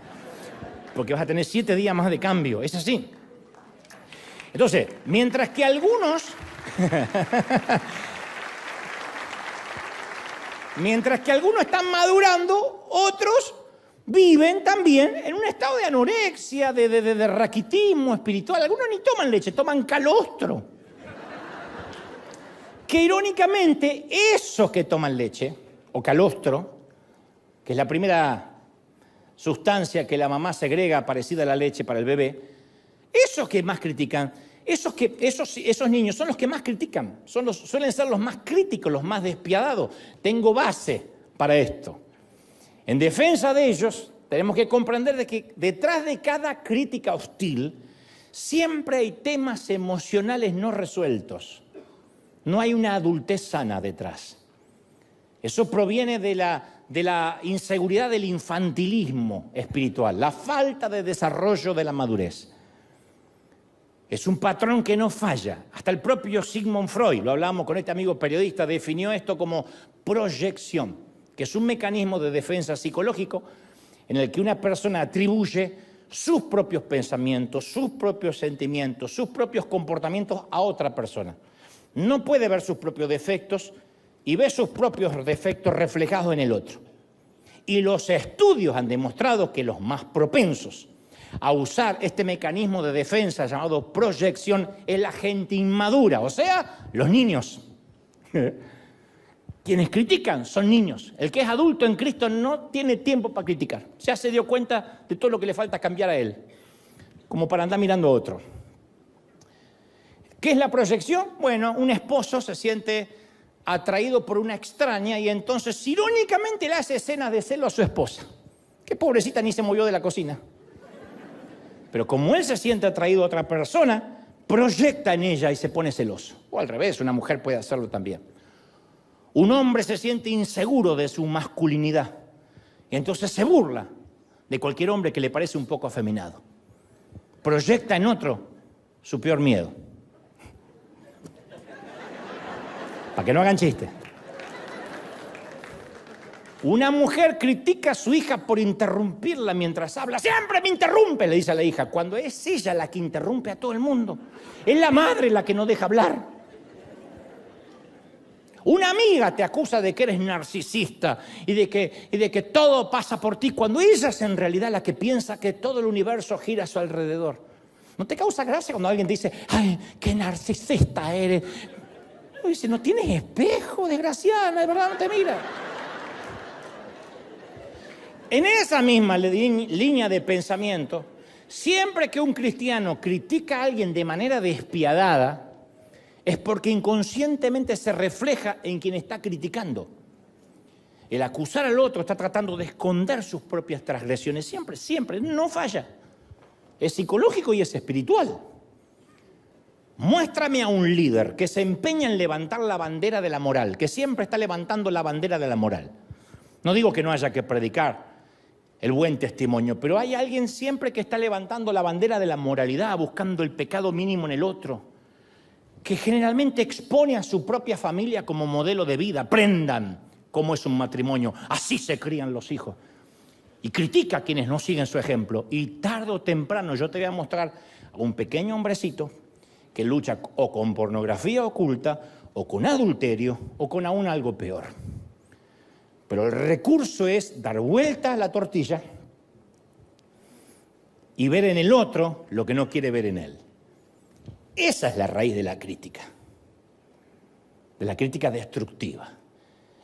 Porque vas a tener 7 días más de cambio. Es así. Entonces, mientras que algunos... mientras que algunos están madurando, otros viven también en un estado de anorexia, de raquitismo espiritual. Algunos ni toman leche, toman calostro. Que irónicamente, esos que toman leche, o calostro, que es la primera sustancia que la mamá segrega parecida a la leche para el bebé, esos que más critican, esos niños son los que más critican, suelen ser los más críticos, los más despiadados. Tengo base para esto. En defensa de ellos, tenemos que comprender de que detrás de cada crítica hostil siempre hay temas emocionales no resueltos. No hay una adultez sana detrás. Eso proviene de la inseguridad del infantilismo espiritual, la falta de desarrollo de la madurez. Es un patrón que no falla. Hasta el propio Sigmund Freud, lo hablábamos con este amigo periodista, definió esto como proyección, que es un mecanismo de defensa psicológico en el que una persona atribuye sus propios pensamientos, sus propios sentimientos, sus propios comportamientos a otra persona. No puede ver sus propios defectos y ve sus propios defectos reflejados en el otro. Y los estudios han demostrado que los más propensos a usar este mecanismo de defensa llamado proyección es la gente inmadura, o sea, los niños. Quienes critican son niños. El que es adulto en Cristo no tiene tiempo para criticar. Ya se dio cuenta de todo lo que le falta cambiar a él, como para andar mirando a otro. ¿Qué es la proyección? Bueno, un esposo se siente atraído por una extraña y entonces irónicamente le hace escenas de celo a su esposa. Que pobrecita ni se movió de la cocina. Pero como él se siente atraído a otra persona, proyecta en ella y se pone celoso. O al revés, una mujer puede hacerlo también. Un hombre se siente inseguro de su masculinidad y entonces se burla de cualquier hombre que le parece un poco afeminado. Proyecta en otro su peor miedo. Para que no hagan chistes. Una mujer critica a su hija por interrumpirla mientras habla. ¡Siempre me interrumpe!, le dice a la hija, cuando es ella la que interrumpe a todo el mundo. Es la madre la que no deja hablar. Una amiga te acusa de que eres narcisista y de que todo pasa por ti, cuando ella es en realidad la que piensa que todo el universo gira a su alrededor. ¿No te causa gracia cuando alguien te dice, ¡ay, qué narcisista eres! Y dice, no tienes espejo, desgraciada, de verdad no te mira. En esa misma línea de pensamiento, siempre que un cristiano critica a alguien de manera despiadada, es porque inconscientemente se refleja en quien está criticando. El acusar al otro está tratando de esconder sus propias transgresiones. Siempre, no falla. Es psicológico y es espiritual. Muéstrame a un líder que se empeña en levantar la bandera de la moral, que siempre está levantando la bandera de la moral. No digo que no haya que predicar el buen testimonio, pero hay alguien siempre que está levantando la bandera de la moralidad, buscando el pecado mínimo en el otro, que generalmente expone a su propia familia como modelo de vida. Aprendan cómo es un matrimonio, así se crían los hijos. Y critica a quienes no siguen su ejemplo. Y tarde o temprano yo te voy a mostrar a un pequeño hombrecito que lucha o con pornografía oculta, o con adulterio, o con aún algo peor. Pero el recurso es dar vuelta a la tortilla y ver en el otro lo que no quiere ver en él. Esa es la raíz de la crítica destructiva.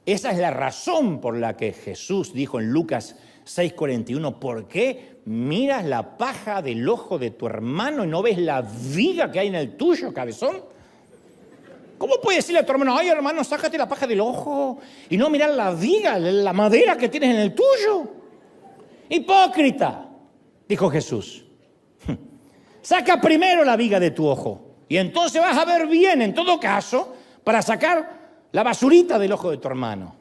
Esa es la razón por la que Jesús dijo en Lucas 6:41, ¿por qué miras la paja del ojo de tu hermano y no ves la viga que hay en el tuyo, cabezón? ¿Cómo puedes decirle a tu hermano, ay hermano, sácate la paja del ojo y no mirar la viga, la madera que tienes en el tuyo? Hipócrita, dijo Jesús. Saca primero la viga de tu ojo y entonces vas a ver bien, en todo caso, para sacar la basurita del ojo de tu hermano.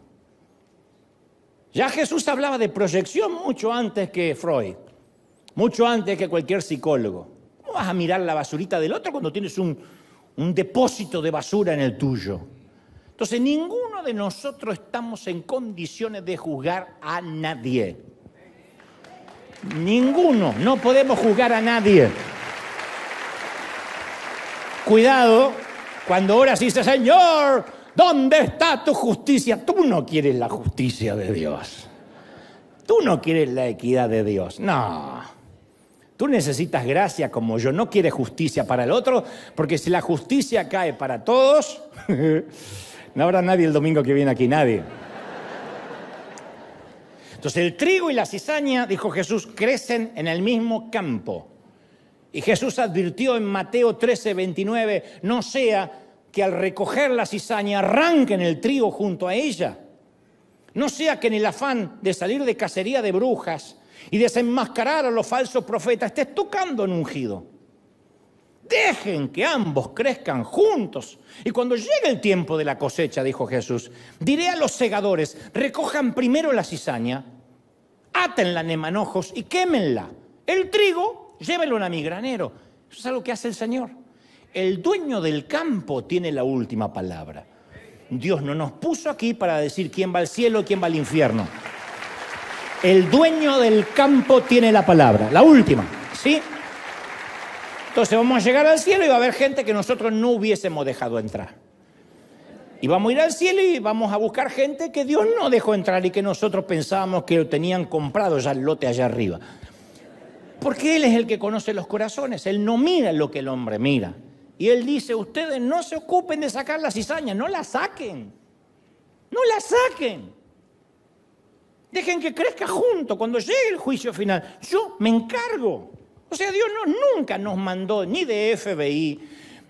Ya Jesús hablaba de proyección mucho antes que Freud, mucho antes que cualquier psicólogo. ¿Cómo vas a mirar la basurita del otro cuando tienes un depósito de basura en el tuyo? Entonces, ninguno de nosotros estamos en condiciones de juzgar a nadie. Ninguno, no podemos juzgar a nadie. Cuidado cuando oras y dices, Señor, ¿dónde está tu justicia? Tú no quieres la justicia de Dios. Tú no quieres la equidad de Dios. No. Tú necesitas gracia como yo. No quieres justicia para el otro, porque si la justicia cae para todos, no habrá nadie el domingo que viene aquí, nadie. Entonces el trigo y la cizaña, dijo Jesús, crecen en el mismo campo. Y Jesús advirtió en Mateo 13:29, no sea que al recoger la cizaña arranquen el trigo junto a ella. No sea que en el afán de salir de cacería de brujas y desenmascarar a los falsos profetas estés tocando en ungido. Dejen que ambos crezcan juntos. Y cuando llegue el tiempo de la cosecha, dijo Jesús, diré a los segadores, recojan primero la cizaña, átenla en manojos y quémenla. El trigo, llévenlo a mi granero. Eso es algo que hace el Señor. El dueño del campo tiene la última palabra. Dios no nos puso aquí para decir quién va al cielo y quién va al infierno. El dueño del campo tiene la palabra, la última, ¿sí? Entonces vamos a llegar al cielo y va a haber gente que nosotros no hubiésemos dejado entrar. Y vamos a ir al cielo y vamos a buscar gente que Dios no dejó entrar y que nosotros pensábamos que lo tenían comprado ya el lote allá arriba. Porque Él es el que conoce los corazones, Él no mira lo que el hombre mira. Y Él dice, ustedes no se ocupen de sacar la cizaña, no la saquen, no la saquen. Dejen que crezca junto cuando llegue el juicio final. Yo me encargo. O sea, Dios nunca nos mandó ni de FBI,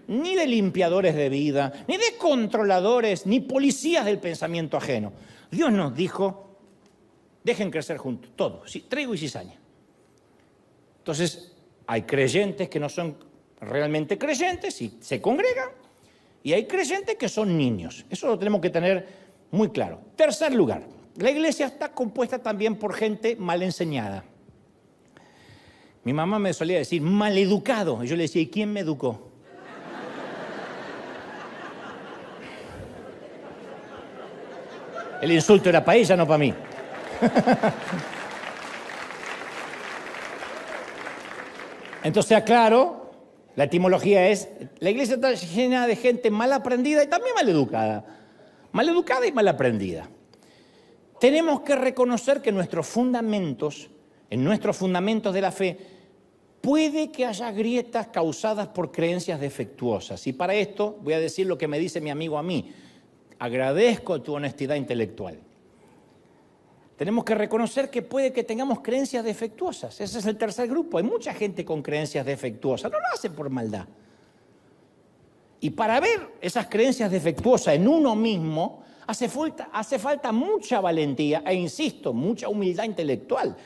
ni de limpiadores de vida, ni de controladores, ni policías del pensamiento ajeno. Dios nos dijo, dejen crecer juntos, todo, trigo y cizaña. Entonces, hay creyentes que no son realmente creyentes y se congregan, y hay creyentes que son niños. Eso lo tenemos que tener muy claro. Tercer lugar, la iglesia está compuesta también por gente mal enseñada. Mi mamá me solía decir, maleducado. Y yo le decía, ¿y quién me educó? El insulto era para ella, no para mí. Entonces, aclaro, la etimología es, la iglesia está llena de gente mal aprendida y también mal educada. Mal educada y mal aprendida. Tenemos que reconocer que en nuestros fundamentos de la fe, puede que haya grietas causadas por creencias defectuosas. Y para esto voy a decir lo que me dice mi amigo a mí. Agradezco tu honestidad intelectual. Tenemos que reconocer que puede que tengamos creencias defectuosas. Ese es el tercer grupo. Hay mucha gente con creencias defectuosas. No lo hacen por maldad. Y para ver esas creencias defectuosas en uno mismo, hace falta mucha valentía e, insisto, mucha humildad intelectual.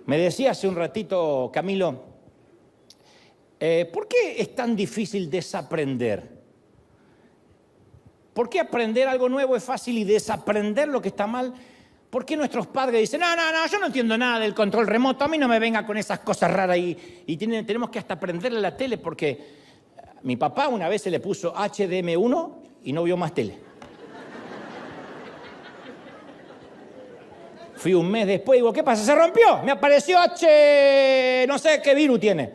Me decía hace un ratito, Camilo, ¿por qué es tan difícil desaprender? ¿Por qué aprender algo nuevo es fácil y desaprender lo que está mal? ¿Por qué nuestros padres dicen, no, yo no entiendo nada del control remoto, a mí no me venga con esas cosas raras y tenemos que hasta aprenderle la tele? Porque mi papá una vez se le puso HDM1 y no vio más tele. Fui un mes después y digo, ¿qué pasa? ¿Se rompió? Me apareció no sé qué virus tiene.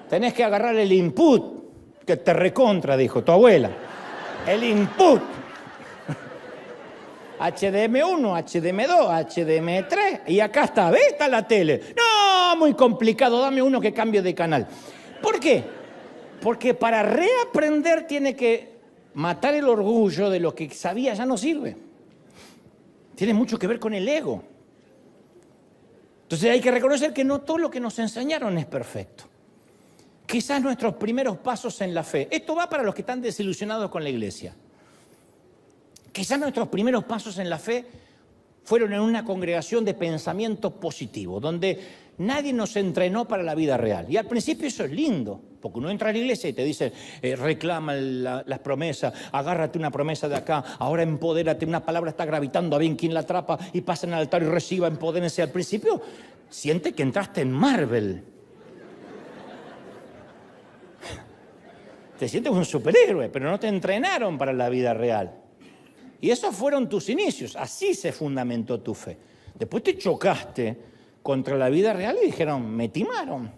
Tenés que agarrar el input, que te recontra, dijo tu abuela. El input. HDM1, HDM2, HDM3, y acá está, ¿ves? Está la tele. No, muy complicado, dame uno que cambie de canal. ¿Por qué? Porque para reaprender tiene que matar el orgullo de lo que sabía ya no sirve. Tiene mucho que ver con el ego. Entonces hay que reconocer que no todo lo que nos enseñaron es perfecto. Quizás nuestros primeros pasos en la fe. Esto va para los que están desilusionados con la iglesia. Quizás nuestros primeros pasos en la fe fueron en una congregación de pensamiento positivo, donde nadie nos entrenó para la vida real. Y al principio eso es lindo, porque uno entra a la iglesia y te dice, reclama las promesas, agárrate una promesa de acá, ahora empodérate, una palabra está gravitando, a bien quien la atrapa y pasen al altar y reciba, empodérense. Al principio siente que entraste en Marvel. Te sientes un superhéroe, pero no te entrenaron para la vida real. Y esos fueron tus inicios, así se fundamentó tu fe. Después te chocaste contra la vida real y dijeron, me timaron.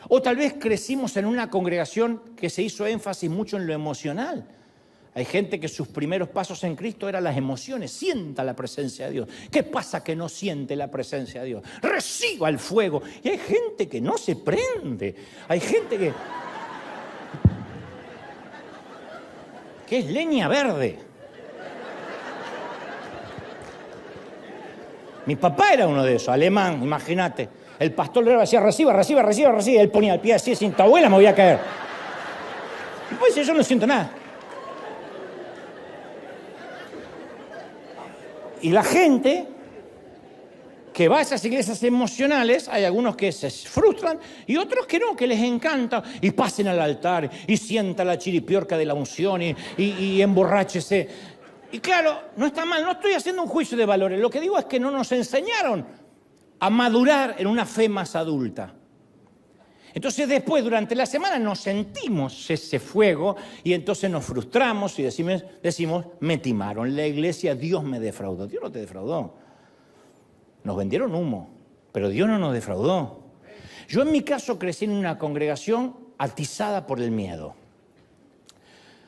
O tal vez crecimos en una congregación que se hizo énfasis mucho en lo emocional. Hay gente que sus primeros pasos en Cristo eran las emociones, sienta la presencia de Dios. ¿Qué pasa que no siente la presencia de Dios? Reciba el fuego. Y hay gente que no se prende, hay gente que es leña verde. Mi papá era uno de esos, alemán, imagínate. El pastor le decía, reciba. Él ponía el pie así, sin tu abuela me voy a caer. Y pues yo no siento nada. Y la gente que va a esas iglesias emocionales, hay algunos que se frustran y otros que no, que les encanta. Y pasen al altar y sienta la chiripiorca de la unción y emborráchese. Y claro, no está mal, no estoy haciendo un juicio de valores. Lo que digo es que no nos enseñaron a madurar en una fe más adulta. Entonces después, durante la semana, nos sentimos ese fuego y entonces nos frustramos y decimos, me timaron. La iglesia, Dios me defraudó. Dios no te defraudó. Nos vendieron humo, pero Dios no nos defraudó. Yo en mi caso crecí en una congregación atizada por el miedo.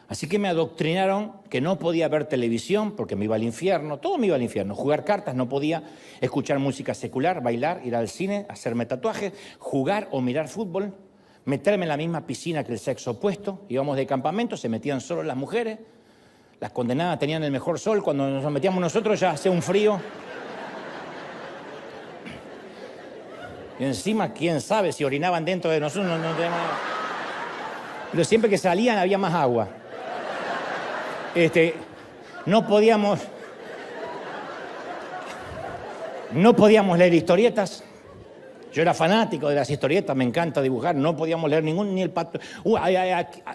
Así que me adoctrinaron que no podía ver televisión porque me iba al infierno, todo me iba al infierno. Jugar cartas no podía, escuchar música secular, bailar, ir al cine, hacerme tatuajes, jugar o mirar fútbol, meterme en la misma piscina que el sexo opuesto. Íbamos de campamento, se metían solo las mujeres, las condenadas tenían el mejor sol, cuando nos metíamos nosotros ya hacía un frío. Y encima, quién sabe si orinaban dentro de nosotros, no teníamos... Pero siempre que salían había más agua. No podíamos leer historietas. Yo era fanático de las historietas, me encanta dibujar. No podíamos leer ni el pato.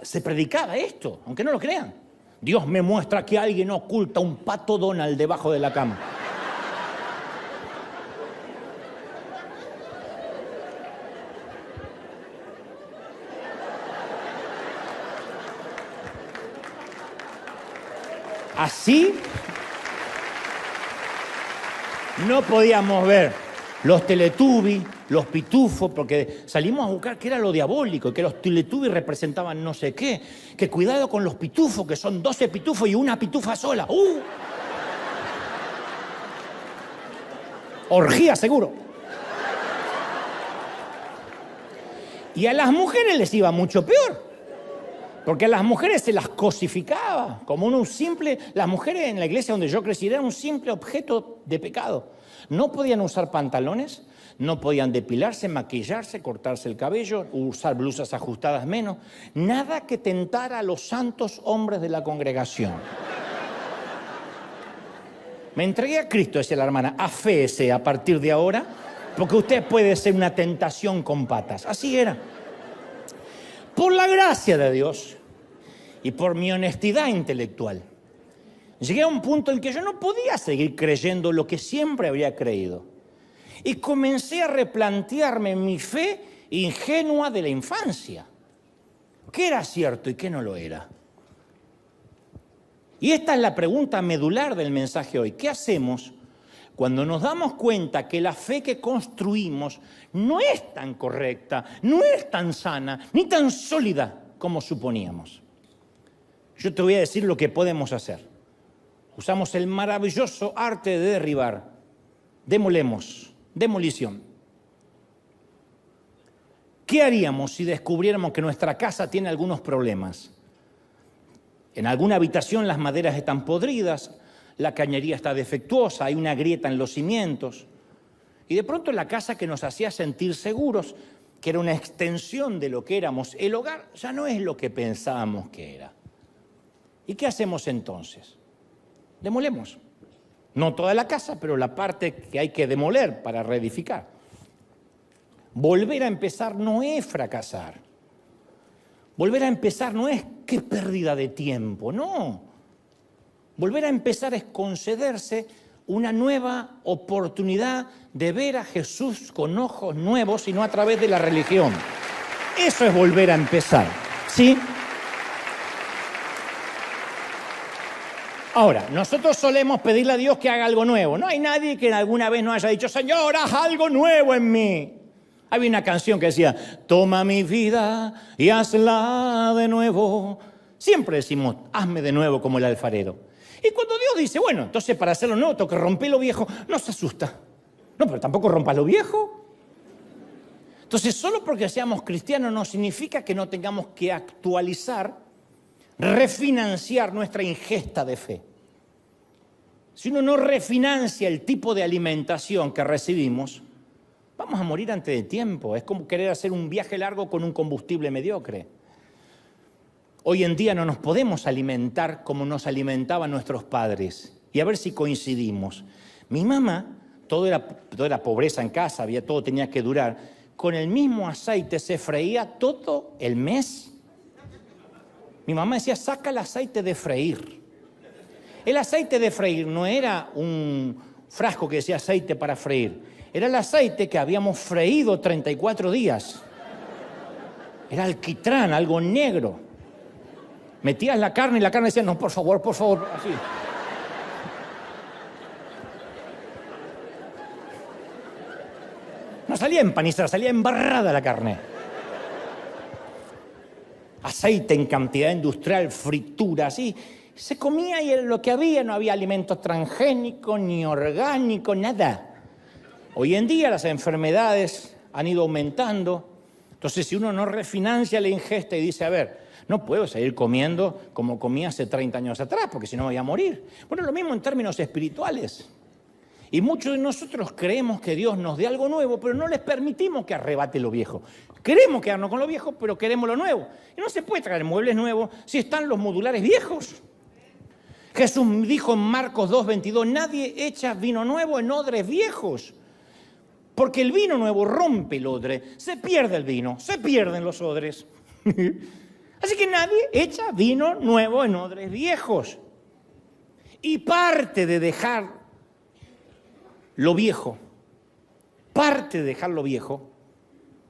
Se predicaba esto, aunque no lo crean. Dios me muestra que alguien oculta un pato Donald debajo de la cama. Así no podíamos ver los Teletubbies, los pitufos, porque salimos a buscar qué era lo diabólico, que los Teletubbies representaban no sé qué, que cuidado con los pitufos, que son 12 pitufos y una pitufa sola. Orgía seguro. Y a las mujeres les iba mucho peor. Porque a las mujeres se las cosificaba como las mujeres en la iglesia donde yo crecí eran un simple objeto de pecado. No podían usar pantalones, no podían depilarse, maquillarse, cortarse el cabello, usar blusas ajustadas menos. Nada que tentara a los santos hombres de la congregación. Me entregué a Cristo, decía la hermana, aféese a partir de ahora, porque usted puede ser una tentación con patas. Así era. Por la gracia de Dios y por mi honestidad intelectual, llegué a un punto en que yo no podía seguir creyendo lo que siempre había creído. Y comencé a replantearme mi fe ingenua de la infancia. ¿Qué era cierto y qué no lo era? Y esta es la pregunta medular del mensaje hoy. ¿Qué hacemos cuando nos damos cuenta que la fe que construimos no es tan correcta, no es tan sana, ni tan sólida como suponíamos? Yo te voy a decir lo que podemos hacer. Usamos el maravilloso arte de derribar. Demolemos, demolición. ¿Qué haríamos si descubriéramos que nuestra casa tiene algunos problemas? En alguna habitación las maderas están podridas, la cañería está defectuosa, hay una grieta en los cimientos. Y de pronto la casa que nos hacía sentir seguros, que era una extensión de lo que éramos, el hogar ya no es lo que pensábamos que era. ¿Y qué hacemos entonces? Demolemos. No toda la casa, pero la parte que hay que demoler para reedificar. Volver a empezar no es fracasar. Volver a empezar no es qué pérdida de tiempo, no. Volver a empezar es concederse una nueva oportunidad de ver a Jesús con ojos nuevos y no a través de la religión. Eso es volver a empezar, ¿sí? Ahora, nosotros solemos pedirle a Dios que haga algo nuevo. No hay nadie que alguna vez nos haya dicho, Señor, haz algo nuevo en mí. Había una canción que decía, toma mi vida y hazla de nuevo. Siempre decimos, hazme de nuevo como el alfarero. Y cuando Dios dice, bueno, entonces para hacerlo nuevo tengo que romper lo viejo, no se asusta. No, pero tampoco rompas lo viejo. Entonces, solo porque seamos cristianos no significa que no tengamos que actualizar, refinanciar nuestra ingesta de fe. Si uno no refinancia el tipo de alimentación que recibimos, vamos a morir antes de tiempo. Es como querer hacer un viaje largo con un combustible mediocre. Hoy en día no nos podemos alimentar como nos alimentaban nuestros padres. Y a ver si coincidimos. Mi mamá, todo era pobreza en casa, todo tenía que durar. Con el mismo aceite se freía todo el mes. Mi mamá decía, saca el aceite de freír. El aceite de freír no era un frasco que decía aceite para freír. Era el aceite que habíamos freído 34 días. Era alquitrán, algo negro. Metías la carne y la carne decía, no, por favor, así. No salía empanizada, salía embarrada la carne. Aceite en cantidad industrial, fritura, así. Se comía y lo que había, no había alimento transgénico, ni orgánico, nada. Hoy en día las enfermedades han ido aumentando. Entonces, si uno no refinancia la ingesta y dice, a ver, no puedo seguir comiendo como comía hace 30 años atrás, porque si no me voy a morir. Bueno, lo mismo en términos espirituales. Y muchos de nosotros creemos que Dios nos dé algo nuevo, pero no les permitimos que arrebate lo viejo. Queremos quedarnos con lo viejo, pero queremos lo nuevo. Y no se puede traer muebles nuevos si están los modulares viejos. Jesús dijo en Marcos 2:22, nadie echa vino nuevo en odres viejos. Porque el vino nuevo rompe el odre, se pierde el vino, se pierden los odres. Así que nadie echa vino nuevo en odres viejos. Y parte de dejar lo viejo,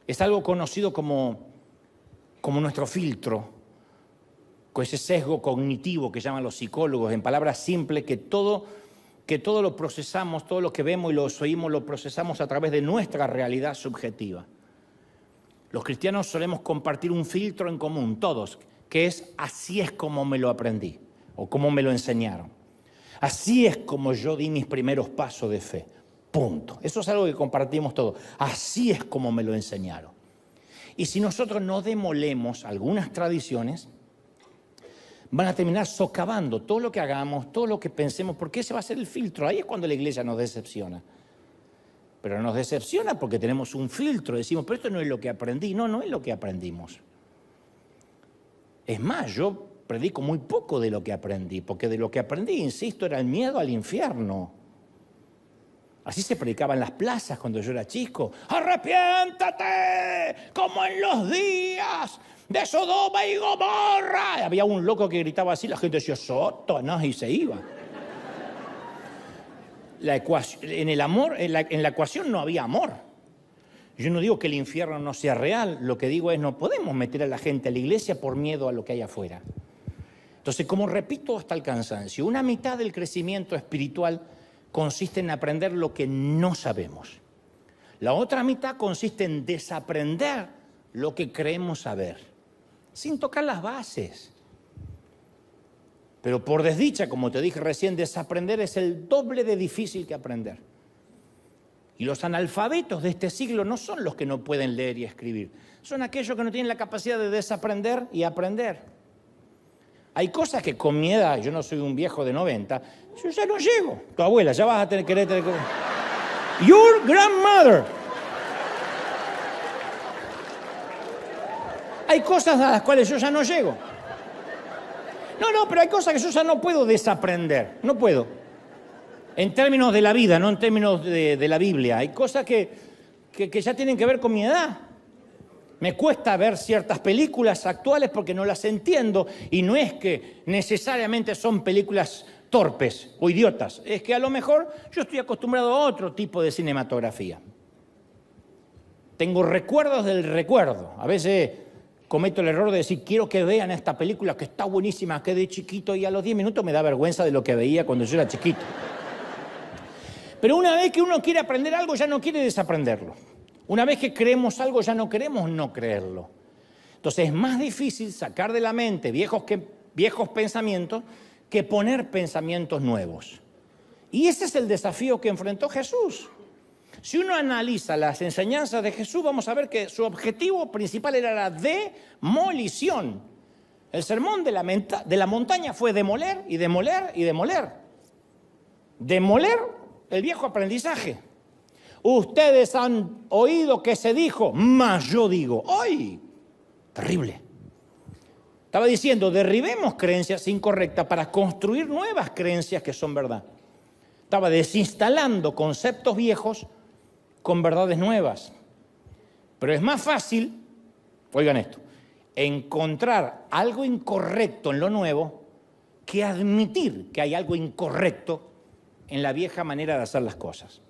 es algo conocido como nuestro filtro, con ese sesgo cognitivo que llaman los psicólogos, en palabras simples, que todo lo procesamos, todo lo que vemos y lo oímos lo procesamos a través de nuestra realidad subjetiva. Los cristianos solemos compartir un filtro en común, todos, que es así es como me lo aprendí o como me lo enseñaron. Así es como yo di mis primeros pasos de fe. Punto. Eso es algo que compartimos todos. Así es como me lo enseñaron. Y si nosotros no demolemos algunas tradiciones, van a terminar socavando todo lo que hagamos, todo lo que pensemos, porque ese va a ser el filtro. Ahí es cuando la iglesia nos decepciona. Pero nos decepciona porque tenemos un filtro. Decimos, pero esto no es lo que aprendí. No, no es lo que aprendimos. Es más, yo predico muy poco de lo que aprendí, porque de lo que aprendí, insisto, era el miedo al infierno. Así se predicaba en las plazas cuando yo era chico. ¡Arrepiéntate! Como en los días de Sodoma y Gomorra. Y había un loco que gritaba así, la gente decía, Satanás, y se iba. En la ecuación no había amor. Yo no digo que el infierno no sea real, lo que digo es no podemos meter a la gente a la iglesia por miedo a lo que hay afuera. Entonces, como repito hasta el cansancio, una mitad del crecimiento espiritual consiste en aprender lo que no sabemos. La otra mitad consiste en desaprender lo que creemos saber, sin tocar las bases. Pero por desdicha, como te dije recién, desaprender es el doble de difícil que aprender. Y los analfabetos de este siglo no son los que no pueden leer y escribir, son aquellos que no tienen la capacidad de desaprender y aprender. Hay cosas que con mi edad, yo no soy un viejo de 90, yo ya no llego. Tu abuela, ya vas a querer tener... Your grandmother. Hay cosas a las cuales yo ya no llego. No, pero hay cosas que yo ya no puedo desaprender, no puedo. En términos de la vida, no en términos de la Biblia. Hay cosas que ya tienen que ver con mi edad. Me cuesta ver ciertas películas actuales porque no las entiendo, y no es que necesariamente son películas torpes o idiotas, es que a lo mejor yo estoy acostumbrado a otro tipo de cinematografía. Tengo recuerdos del recuerdo. A veces cometo el error de decir, quiero que vean esta película que está buenísima, que de chiquito, y a los 10 minutos me da vergüenza de lo que veía cuando yo era chiquito. Pero una vez que uno quiere aprender algo, ya no quiere desaprenderlo. Una vez que creemos algo, ya no queremos no creerlo. Entonces es más difícil sacar de la mente viejos pensamientos que poner pensamientos nuevos. Y ese es el desafío que enfrentó Jesús. Si uno analiza las enseñanzas de Jesús, vamos a ver que su objetivo principal era la demolición. El sermón de la montaña fue demoler y demoler y demoler. Demoler el viejo aprendizaje. Ustedes han oído que se dijo, mas yo digo. ¡Ay! Terrible. Estaba diciendo, derribemos creencias incorrectas para construir nuevas creencias que son verdad. Estaba desinstalando conceptos viejos con verdades nuevas. Pero es más fácil, oigan esto, encontrar algo incorrecto en lo nuevo que admitir que hay algo incorrecto en la vieja manera de hacer las cosas.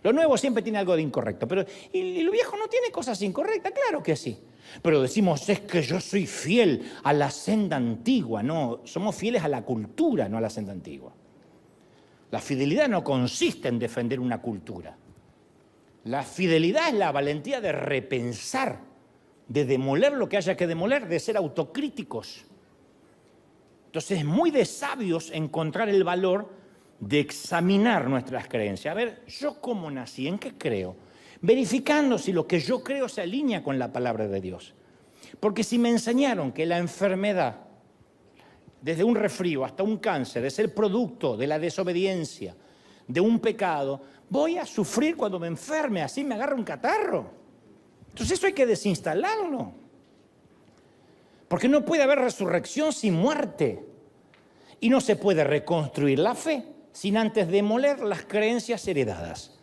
Lo nuevo siempre tiene algo de incorrecto, pero ¿y lo viejo no tiene cosas incorrectas? Claro que sí. Pero decimos, es que yo soy fiel a la senda antigua. No, somos fieles a la cultura, no a la senda antigua. La fidelidad no consiste en defender una cultura. La fidelidad es la valentía de repensar, de demoler lo que haya que demoler, de ser autocríticos. Entonces es muy de sabios encontrar el valor de examinar nuestras creencias. A ver, ¿yo cómo nací? ¿En qué creo? Verificando si lo que yo creo se alinea con la palabra de Dios. Porque si me enseñaron que la enfermedad, desde un resfrío hasta un cáncer, es el producto de la desobediencia, de un pecado, voy a sufrir cuando me enferme, así me agarra un catarro. Entonces eso hay que desinstalarlo. Porque no puede haber resurrección sin muerte. Y no se puede reconstruir la fe sin antes demoler las creencias heredadas.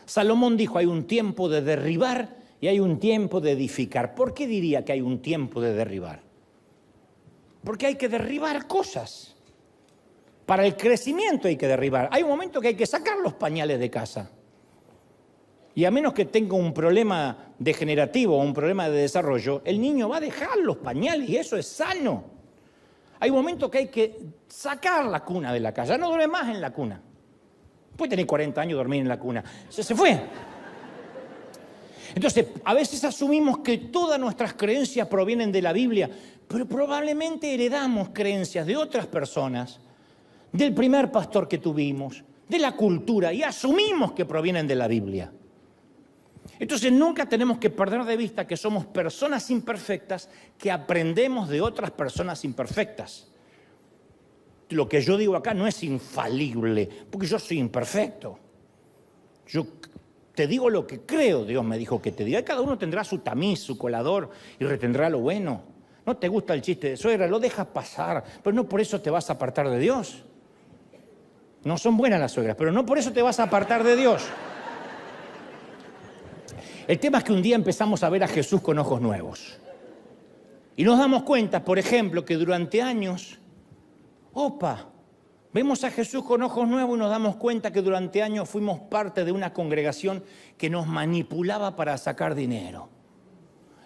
Salomón dijo, hay un tiempo de derribar y hay un tiempo de edificar. ¿Por qué diría que hay un tiempo de derribar? Porque hay que derribar cosas. Para el crecimiento hay que derribar. Hay un momento que hay que sacar los pañales de casa. Y a menos que tenga un problema degenerativo o un problema de desarrollo, el niño va a dejar los pañales y eso es sano. Hay un momento que hay que sacar la cuna de la casa. Ya no duerme más en la cuna. Puede tener 40 años dormir en la cuna. Se fue. Entonces, a veces asumimos que todas nuestras creencias provienen de la Biblia, pero probablemente heredamos creencias de otras personas, del primer pastor que tuvimos, de la cultura, y asumimos que provienen de la Biblia. Entonces nunca tenemos que perder de vista que somos personas imperfectas que aprendemos de otras personas imperfectas. Lo que yo digo acá no es infalible, porque yo soy imperfecto. Yo te digo lo que creo, Dios me dijo que te diga. Cada uno tendrá su tamiz, su colador, y retendrá lo bueno. No te gusta el chiste de suegra, lo dejas pasar, pero no por eso te vas a apartar de Dios. No son buenas las suegras, pero no por eso te vas a apartar de Dios. El tema es que un día empezamos a ver a Jesús con ojos nuevos. Y nos damos cuenta, por ejemplo, que durante años, vemos a Jesús con ojos nuevos y nos damos cuenta que durante años fuimos parte de una congregación que nos manipulaba para sacar dinero.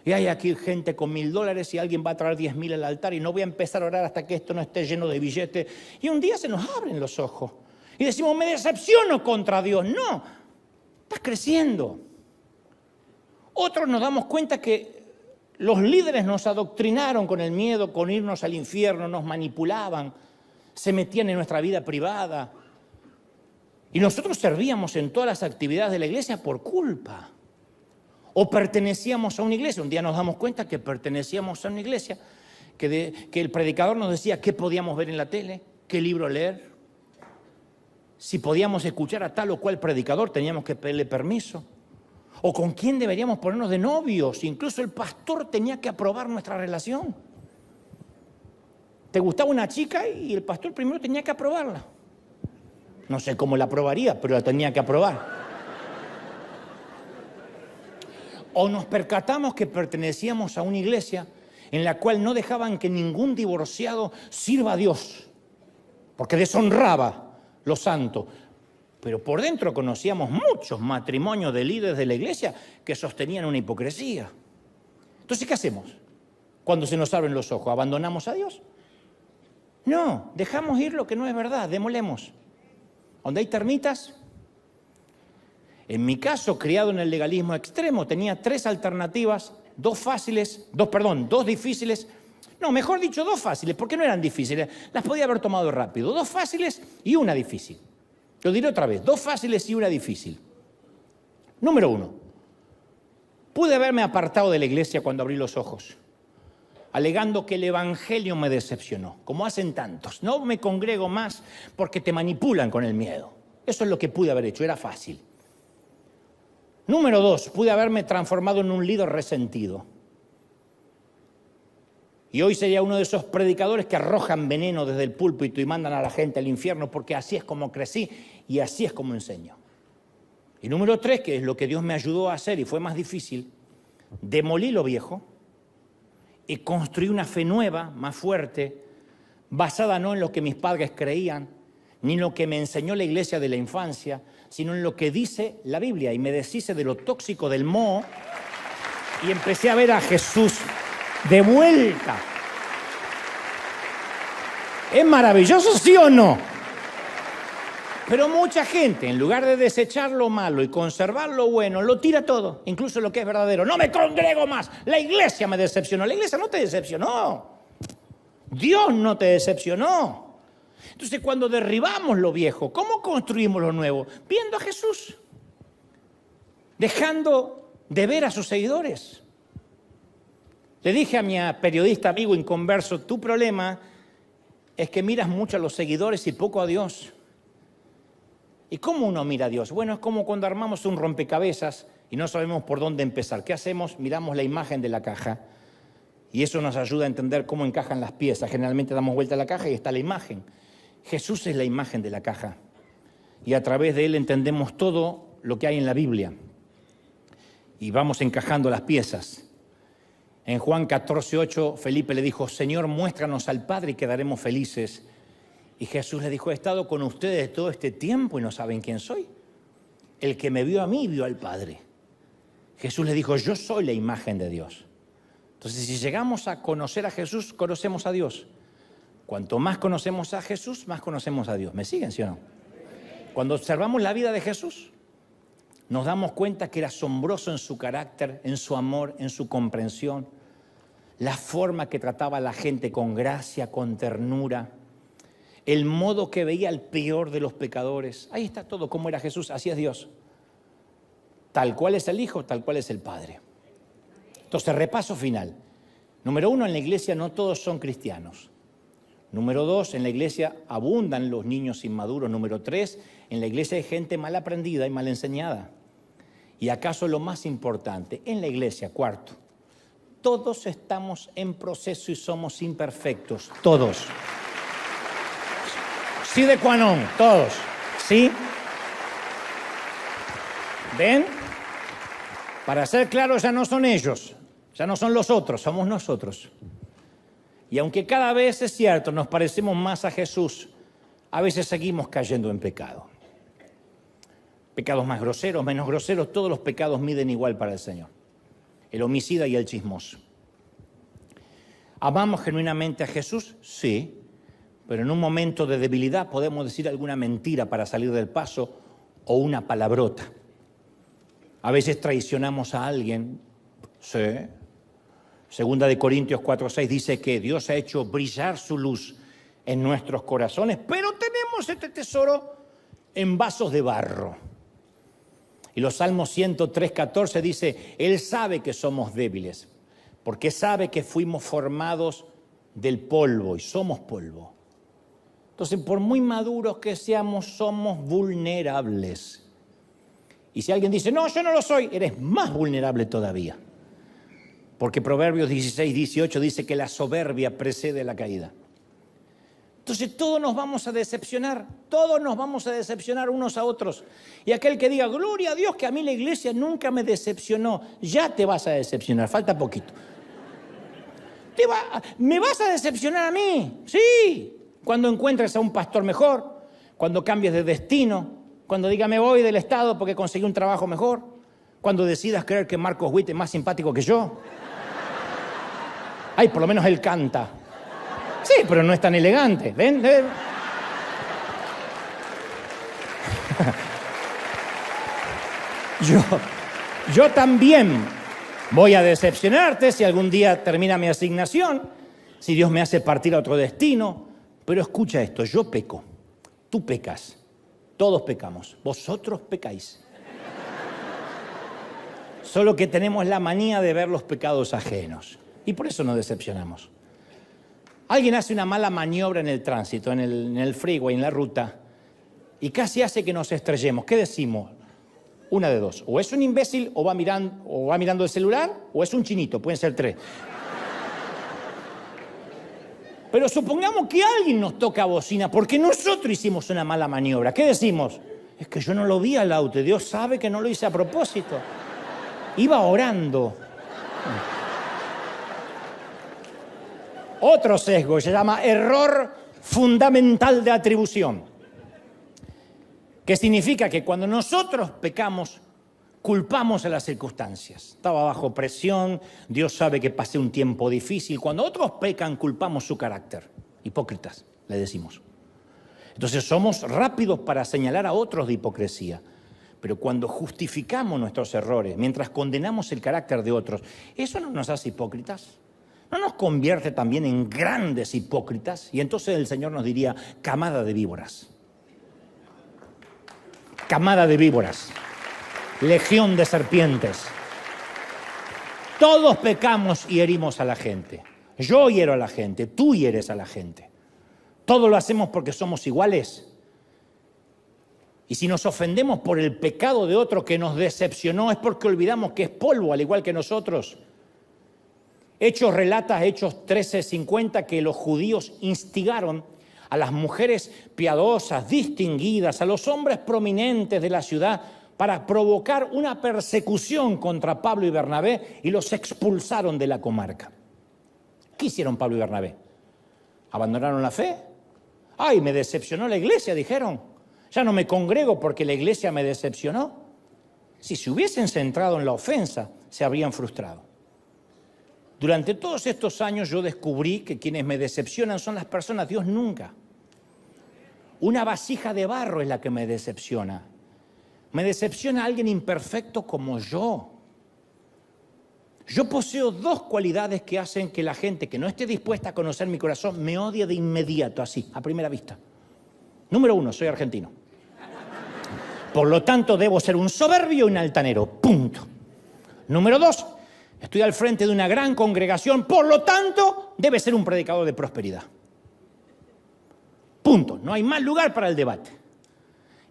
Y hay aquí gente con $1,000 y alguien va a traer 10,000 al altar y no voy a empezar a orar hasta que esto no esté lleno de billetes. Y un día se nos abren los ojos y decimos, me decepciono contra Dios. No, estás creciendo. Otros nos damos cuenta que los líderes nos adoctrinaron con el miedo, con irnos al infierno, nos manipulaban. se metían en nuestra vida privada. Y nosotros servíamos en todas las actividades de la iglesia por culpa. O pertenecíamos a una iglesia. Un día nos damos cuenta que pertenecíamos a una iglesia, que el predicador nos decía qué podíamos ver en la tele, qué libro leer. Si podíamos escuchar a tal o cual predicador, teníamos que pedirle permiso. O con quién deberíamos ponernos de novios. Incluso el pastor tenía que aprobar nuestra relación. Te gustaba una chica y el pastor primero tenía que aprobarla. No sé cómo la aprobaría, pero la tenía que aprobar. O nos percatamos que pertenecíamos a una iglesia en la cual no dejaban que ningún divorciado sirva a Dios, porque deshonraba lo santo. Pero por dentro conocíamos muchos matrimonios de líderes de la iglesia que sostenían una hipocresía. Entonces, ¿qué hacemos cuando se nos abren los ojos? ¿Abandonamos a Dios? No, dejamos ir lo que no es verdad, demolemos. Donde hay termitas. En mi caso, criado en el legalismo extremo, tenía tres alternativas, dos difíciles. No, mejor dicho, dos fáciles, porque no eran difíciles. Las podía haber tomado rápido. Dos fáciles y una difícil. Lo diré otra vez, dos fáciles y una difícil. Número 1. Pude haberme apartado de la iglesia cuando abrí los ojos, alegando que el evangelio me decepcionó, como hacen tantos. No me congrego más porque te manipulan con el miedo. Eso es lo que pude haber hecho, era fácil. Número 2, pude haberme transformado en un líder resentido. Y hoy sería uno de esos predicadores que arrojan veneno desde el púlpito y mandan a la gente al infierno, porque así es como crecí y así es como enseño. Y número 3, que es lo que Dios me ayudó a hacer y fue más difícil, demolí lo viejo y construí una fe nueva, más fuerte, basada no en lo que mis padres creían, ni en lo que me enseñó la iglesia de la infancia, sino en lo que dice la Biblia. Y me deshice de lo tóxico del moho y empecé a ver a Jesús de vuelta. ¿Es maravilloso, sí o no? Pero mucha gente, en lugar de desechar lo malo y conservar lo bueno, lo tira todo, incluso lo que es verdadero. No me congrego más, la iglesia me decepcionó. La iglesia no te decepcionó. Dios no te decepcionó. Entonces, cuando derribamos lo viejo, ¿cómo construimos lo nuevo? Viendo a Jesús, dejando de ver a sus seguidores. Le dije a mi periodista amigo inconverso, tu problema es que miras mucho a los seguidores y poco a Dios. ¿Y cómo uno mira a Dios? Bueno, es como cuando armamos un rompecabezas y no sabemos por dónde empezar. ¿Qué hacemos? Miramos la imagen de la caja y eso nos ayuda a entender cómo encajan las piezas. Generalmente damos vuelta a la caja y está la imagen. Jesús es la imagen de la caja y a través de él entendemos todo lo que hay en la Biblia y vamos encajando las piezas. En Juan 14:8, Felipe le dijo, Señor, muéstranos al Padre y quedaremos felices. Y Jesús le dijo, he estado con ustedes todo este tiempo y no saben quién soy. El que me vio a mí, vio al Padre. Jesús le dijo, yo soy la imagen de Dios. Entonces, si llegamos a conocer a Jesús, conocemos a Dios. Cuanto más conocemos a Jesús, más conocemos a Dios. ¿Me siguen, sí o no? Cuando observamos la vida de Jesús, nos damos cuenta que era asombroso en su carácter, en su amor, en su comprensión, la forma que trataba a la gente con gracia, con ternura, el modo que veía al peor de los pecadores. Ahí está todo, cómo era Jesús, así es Dios. Tal cual es el Hijo, tal cual es el Padre. Entonces, repaso final. Número 1, en la iglesia no todos son cristianos. Número 2, en la iglesia abundan los niños inmaduros. Número 3, en la iglesia hay gente mal aprendida y mal enseñada. Y acaso lo más importante, en la iglesia, cuarto, todos estamos en proceso y somos imperfectos, todos. Sí de qua non, todos, ¿sí? ¿Ven? Para ser claro, ya no son ellos, ya no son los otros, somos nosotros. Y aunque cada vez es cierto, nos parecemos más a Jesús, a veces seguimos cayendo en pecado. Pecados más groseros, menos groseros, todos los pecados miden igual para el Señor. El homicida y el chismoso. ¿Amamos genuinamente a Jesús? Sí, pero en un momento de debilidad podemos decir alguna mentira para salir del paso o una palabrota. A veces traicionamos a alguien, sí. Segunda de Corintios 4:6 dice que Dios ha hecho brillar su luz en nuestros corazones, pero tenemos este tesoro en vasos de barro. Y los Salmos 103:14 dice, Él sabe que somos débiles, porque sabe que fuimos formados del polvo y somos polvo. Entonces, por muy maduros que seamos, somos vulnerables. Y si alguien dice, no, yo no lo soy, eres más vulnerable todavía. Porque Proverbios 16:18 dice que la soberbia precede la caída. Entonces todos nos vamos a decepcionar unos a otros. Y aquel que diga, gloria a Dios que a mí la iglesia nunca me decepcionó, ya te vas a decepcionar, falta poquito. ¿Me vas a decepcionar a mí? Sí, cuando encuentres a un pastor mejor, cuando cambies de destino, cuando diga me voy del Estado porque conseguí un trabajo mejor, cuando decidas creer que Marcos Witt es más simpático que yo. Ay, por lo menos él canta. Sí, pero no es tan elegante. ¿Ven? Yo también voy a decepcionarte si algún día termina mi asignación, si Dios me hace partir a otro destino. Pero escucha esto, yo peco, tú pecas, todos pecamos, vosotros pecáis. Solo que tenemos la manía de ver los pecados ajenos y por eso nos decepcionamos. Alguien hace una mala maniobra en el tránsito, en el freeway, en la ruta, y casi hace que nos estrellemos. ¿Qué decimos? Una de dos. O es un imbécil, o va mirando el celular, o es un chinito. Pueden ser tres. Pero supongamos que alguien nos toca bocina porque nosotros hicimos una mala maniobra. ¿Qué decimos? Es que yo no lo vi al auto. Dios sabe que no lo hice a propósito. Iba orando. Otro sesgo se llama error fundamental de atribución, que significa que cuando nosotros pecamos, culpamos a las circunstancias. Estaba bajo presión, Dios sabe que pasé un tiempo difícil. Cuando otros pecan, culpamos su carácter. Hipócritas, le decimos. Entonces somos rápidos para señalar a otros de hipocresía. Pero cuando justificamos nuestros errores, mientras condenamos el carácter de otros, ¿eso no nos hace hipócritas? ¿No nos convierte también en grandes hipócritas? Y entonces el Señor nos diría, camada de víboras. Camada de víboras. Legión de serpientes. Todos pecamos y herimos a la gente. Yo hiero a la gente, tú hieres a la gente. Todo lo hacemos porque somos iguales. Y si nos ofendemos por el pecado de otro que nos decepcionó, es porque olvidamos que es polvo, al igual que nosotros. Hechos 13:50, que los judíos instigaron a las mujeres piadosas, distinguidas, a los hombres prominentes de la ciudad para provocar una persecución contra Pablo y Bernabé y los expulsaron de la comarca. ¿Qué hicieron Pablo y Bernabé? ¿Abandonaron la fe? ¡Ay, me decepcionó la iglesia!, dijeron. Ya no me congrego porque la iglesia me decepcionó. Si se hubiesen centrado en la ofensa, se habrían frustrado. Durante todos estos años yo descubrí que quienes me decepcionan son las personas, Dios nunca. Una vasija de barro es la que me decepciona. Me decepciona alguien imperfecto como yo. Yo poseo dos cualidades que hacen que la gente que no esté dispuesta a conocer mi corazón me odie de inmediato, así, a primera vista. Número 1, soy argentino. Por lo tanto, debo ser un soberbio y un altanero, punto. Número 2, estoy al frente de una gran congregación, por lo tanto, debe ser un predicador de prosperidad. Punto. No hay más lugar para el debate.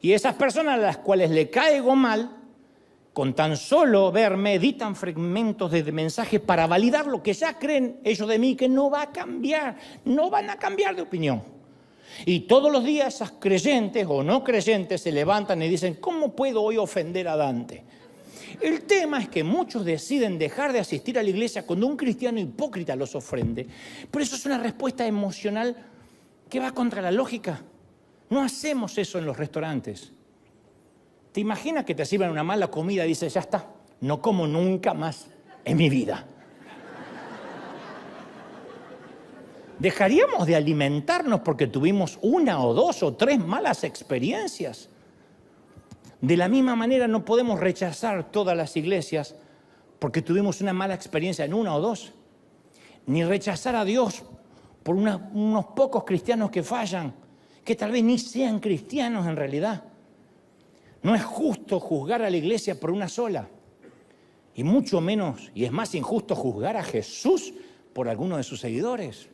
Y esas personas a las cuales le caigo mal, con tan solo verme, editan fragmentos de mensajes para validar lo que ya creen ellos de mí, que no va a cambiar, no van a cambiar de opinión. Y todos los días esas creyentes o no creyentes se levantan y dicen, ¿cómo puedo hoy ofender a Dante? El tema es que muchos deciden dejar de asistir a la iglesia cuando un cristiano hipócrita los ofende. Pero eso es una respuesta emocional que va contra la lógica. No hacemos eso en los restaurantes. ¿Te imaginas que te sirvan una mala comida y dices, ya está, no como nunca más en mi vida? ¿Dejaríamos de alimentarnos porque tuvimos una o dos o tres malas experiencias? De la misma manera no podemos rechazar todas las iglesias porque tuvimos una mala experiencia en una o dos. Ni rechazar a Dios por unos pocos cristianos que fallan, que tal vez ni sean cristianos en realidad. No es justo juzgar a la iglesia por una sola. Y mucho menos, y es más injusto juzgar a Jesús por alguno de sus seguidores.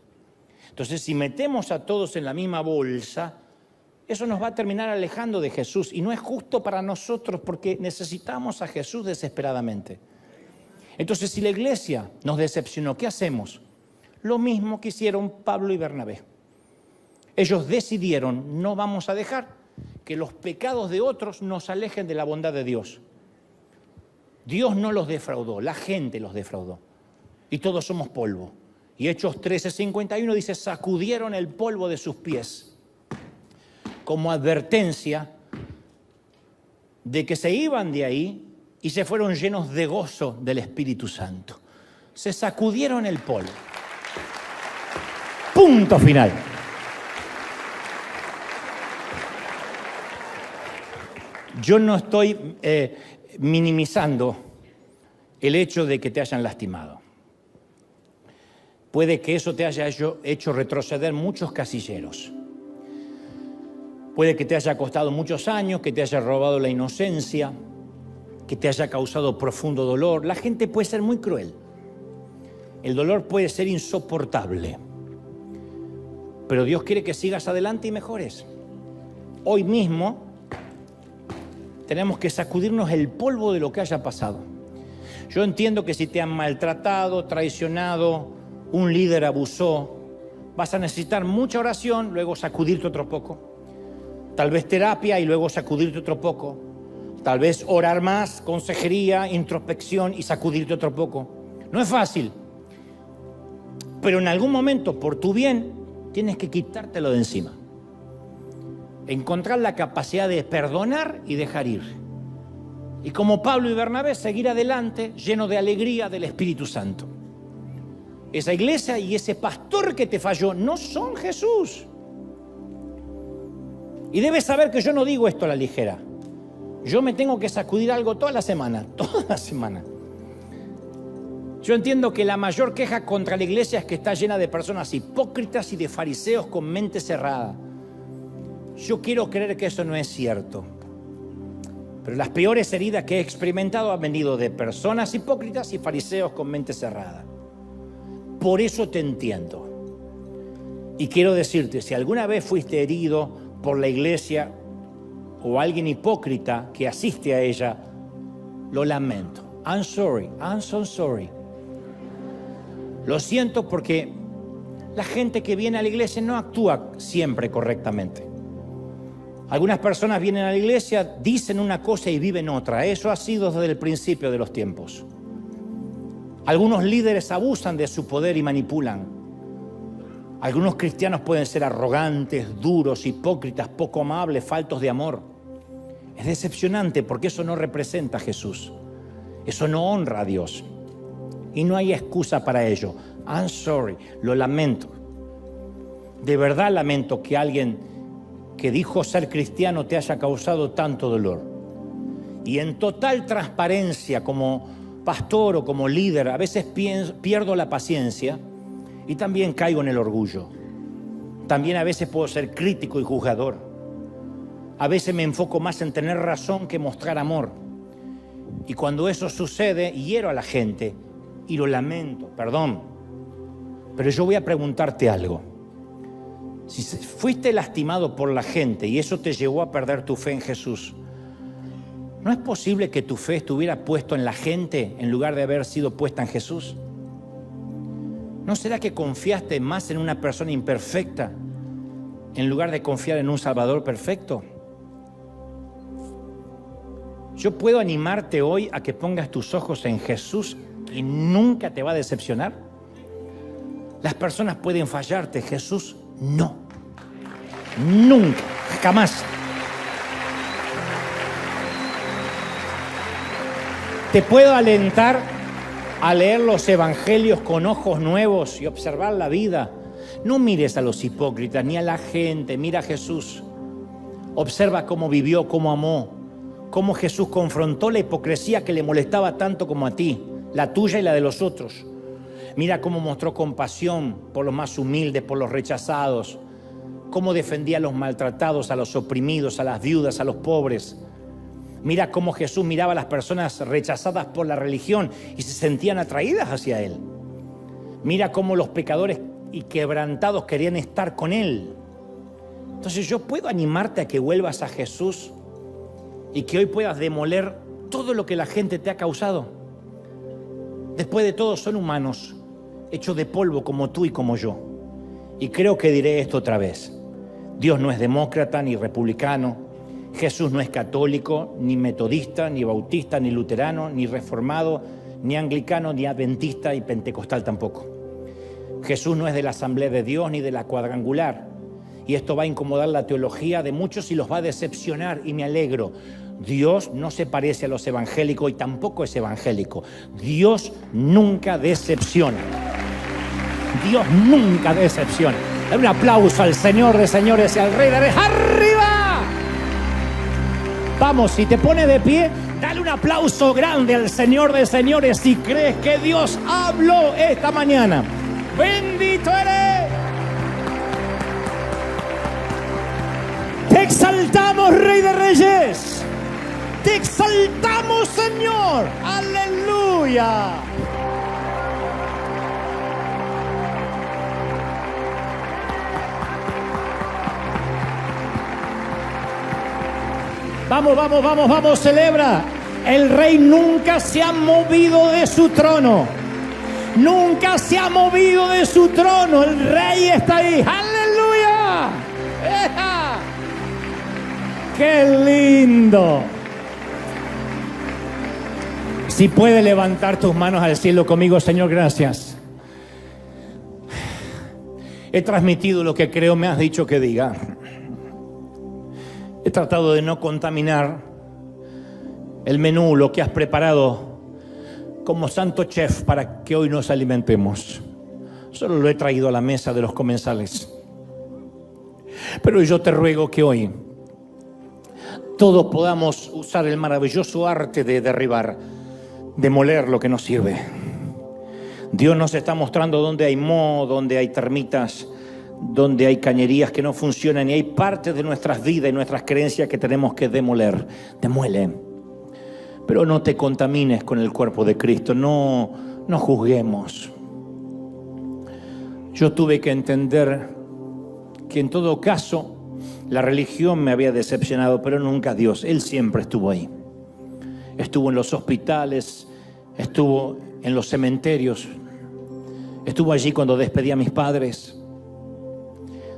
Entonces, si metemos a todos en la misma bolsa, eso nos va a terminar alejando de Jesús. Y no es justo para nosotros porque necesitamos a Jesús desesperadamente. Entonces, si la iglesia nos decepcionó, ¿qué hacemos? Lo mismo que hicieron Pablo y Bernabé. Ellos decidieron, no vamos a dejar que los pecados de otros nos alejen de la bondad de Dios. Dios no los defraudó, la gente los defraudó. Y todos somos polvo. Y Hechos 13:51 dice, sacudieron el polvo de sus pies como advertencia de que se iban de ahí y se fueron llenos de gozo del Espíritu Santo. Se sacudieron el polvo. Punto final. Yo no estoy minimizando el hecho de que te hayan lastimado. Puede que eso te haya hecho retroceder muchos casilleros. Puede que te haya costado muchos años, que te haya robado la inocencia, que te haya causado profundo dolor. La gente puede ser muy cruel. El dolor puede ser insoportable. Pero Dios quiere que sigas adelante y mejores. Hoy mismo tenemos que sacudirnos el polvo de lo que haya pasado. Yo entiendo que si te han maltratado, traicionado, un líder abusó, vas a necesitar mucha oración, luego sacudirte otro poco. Tal vez terapia y luego sacudirte otro poco. Tal vez orar más, consejería, introspección y sacudirte otro poco. No es fácil. Pero en algún momento, por tu bien, tienes que quitártelo de encima. Encontrar la capacidad de perdonar y dejar ir. Y como Pablo y Bernabé, seguir adelante lleno de alegría del Espíritu Santo. Esa iglesia y ese pastor que te falló no son Jesús. Y debes saber que yo no digo esto a la ligera. Yo me tengo que sacudir algo toda la semana. Yo entiendo que la mayor queja contra la iglesia es que está llena de personas hipócritas y de fariseos con mente cerrada. Yo quiero creer que eso no es cierto. Pero las peores heridas que he experimentado han venido de personas hipócritas y fariseos con mente cerrada. Por eso te entiendo. Y quiero decirte, si alguna vez fuiste herido por la iglesia o alguien hipócrita que asiste a ella, lo lamento. I'm so sorry. Lo siento porque la gente que viene a la iglesia no actúa siempre correctamente. Algunas personas vienen a la iglesia, dicen una cosa y viven otra. Eso ha sido desde el principio de los tiempos. Algunos líderes abusan de su poder y manipulan. Algunos cristianos pueden ser arrogantes, duros, hipócritas, poco amables, faltos de amor. Es decepcionante porque eso no representa a Jesús. Eso no honra a Dios. Y no hay excusa para ello. I'm sorry, lo lamento. De verdad lamento que alguien que dijo ser cristiano te haya causado tanto dolor. Y en total transparencia, como pastor o como líder, a veces pierdo la paciencia y también caigo en el orgullo. También a veces puedo ser crítico y juzgador. A veces me enfoco más en tener razón que mostrar amor. Y cuando eso sucede, hiero a la gente y lo lamento, perdón. Pero yo voy a preguntarte algo. Si fuiste lastimado por la gente y eso te llevó a perder tu fe en Jesús, ¿no es posible que tu fe estuviera puesta en la gente en lugar de haber sido puesta en Jesús? ¿No será que confiaste más en una persona imperfecta en lugar de confiar en un Salvador perfecto? Yo puedo animarte hoy a que pongas tus ojos en Jesús y nunca te va a decepcionar. Las personas pueden fallarte, Jesús no. Nunca, jamás. Te puedo alentar a leer los evangelios con ojos nuevos y observar la vida. No mires a los hipócritas ni a la gente, mira a Jesús. Observa cómo vivió, cómo amó, cómo Jesús confrontó la hipocresía que le molestaba tanto como a ti, la tuya y la de los otros. Mira cómo mostró compasión por los más humildes, por los rechazados. Cómo defendía a los maltratados, a los oprimidos, a las viudas, a los pobres. Mira cómo Jesús miraba a las personas rechazadas por la religión y se sentían atraídas hacia Él. Mira cómo los pecadores y quebrantados querían estar con Él. Entonces yo puedo animarte a que vuelvas a Jesús y que hoy puedas demoler todo lo que la gente te ha causado. Después de todo son humanos, hechos de polvo como tú y como yo. Y creo que diré esto otra vez. Dios no es demócrata ni republicano. Jesús no es católico, ni metodista, ni bautista, ni luterano, ni reformado, ni anglicano, ni adventista y pentecostal tampoco. Jesús no es de la Asamblea de Dios ni de la Cuadrangular. Y esto va a incomodar la teología de muchos y los va a decepcionar, y me alegro. Dios no se parece a los evangélicos y tampoco es evangélico. Dios nunca decepciona. Dios nunca decepciona. Dale un aplauso al Señor de señores y al Rey de reyes. ¡Arriba! Vamos, si te pones de pie, dale un aplauso grande al Señor de señores si crees que Dios habló esta mañana. ¡Bendito eres! Te exaltamos, Rey de Reyes. Te exaltamos, Señor. ¡Aleluya! Vamos, vamos, vamos, vamos, celebra. El Rey nunca se ha movido de su trono. Nunca se ha movido de su trono. El Rey está ahí. ¡Aleluya! ¡Eja! ¡Qué lindo! Si puedes levantar tus manos al cielo conmigo, Señor, gracias. He transmitido lo que creo me has dicho que diga. He tratado de no contaminar el menú, lo que has preparado como santo chef para que hoy nos alimentemos. Solo lo he traído a la mesa de los comensales. Pero yo te ruego que hoy todos podamos usar el maravilloso arte de derribar, demoler lo que nos sirve. Dios nos está mostrando dónde hay moho, dónde hay termitas, donde hay cañerías que no funcionan y hay partes de nuestras vidas y nuestras creencias que tenemos que demoler. Demuele. Pero no te contamines con el cuerpo de Cristo, no juzguemos. Yo tuve que entender que en todo caso la religión me había decepcionado, pero nunca Dios. Él siempre estuvo ahí. Estuvo en los hospitales, estuvo en los cementerios, estuvo allí cuando despedí a mis padres.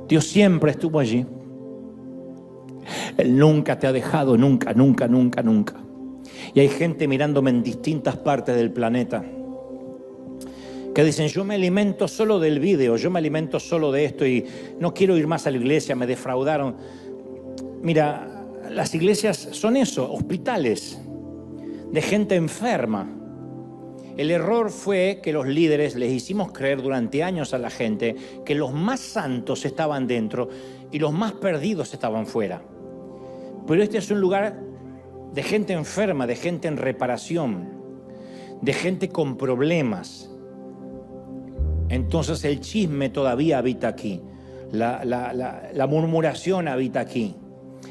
Dios siempre estuvo allí. Él nunca te ha dejado, nunca, nunca, nunca, nunca. Y hay gente mirándome en distintas partes del planeta que dicen, yo me alimento solo del vídeo, yo me alimento solo de esto y no quiero ir más a la iglesia, me defraudaron. Mira, las iglesias son eso, hospitales de gente enferma. El error fue que los líderes les hicimos creer durante años a la gente que los más santos estaban dentro y los más perdidos estaban fuera. Pero este es un lugar de gente enferma, de gente en reparación, de gente con problemas. Entonces el chisme todavía habita aquí, la murmuración habita aquí.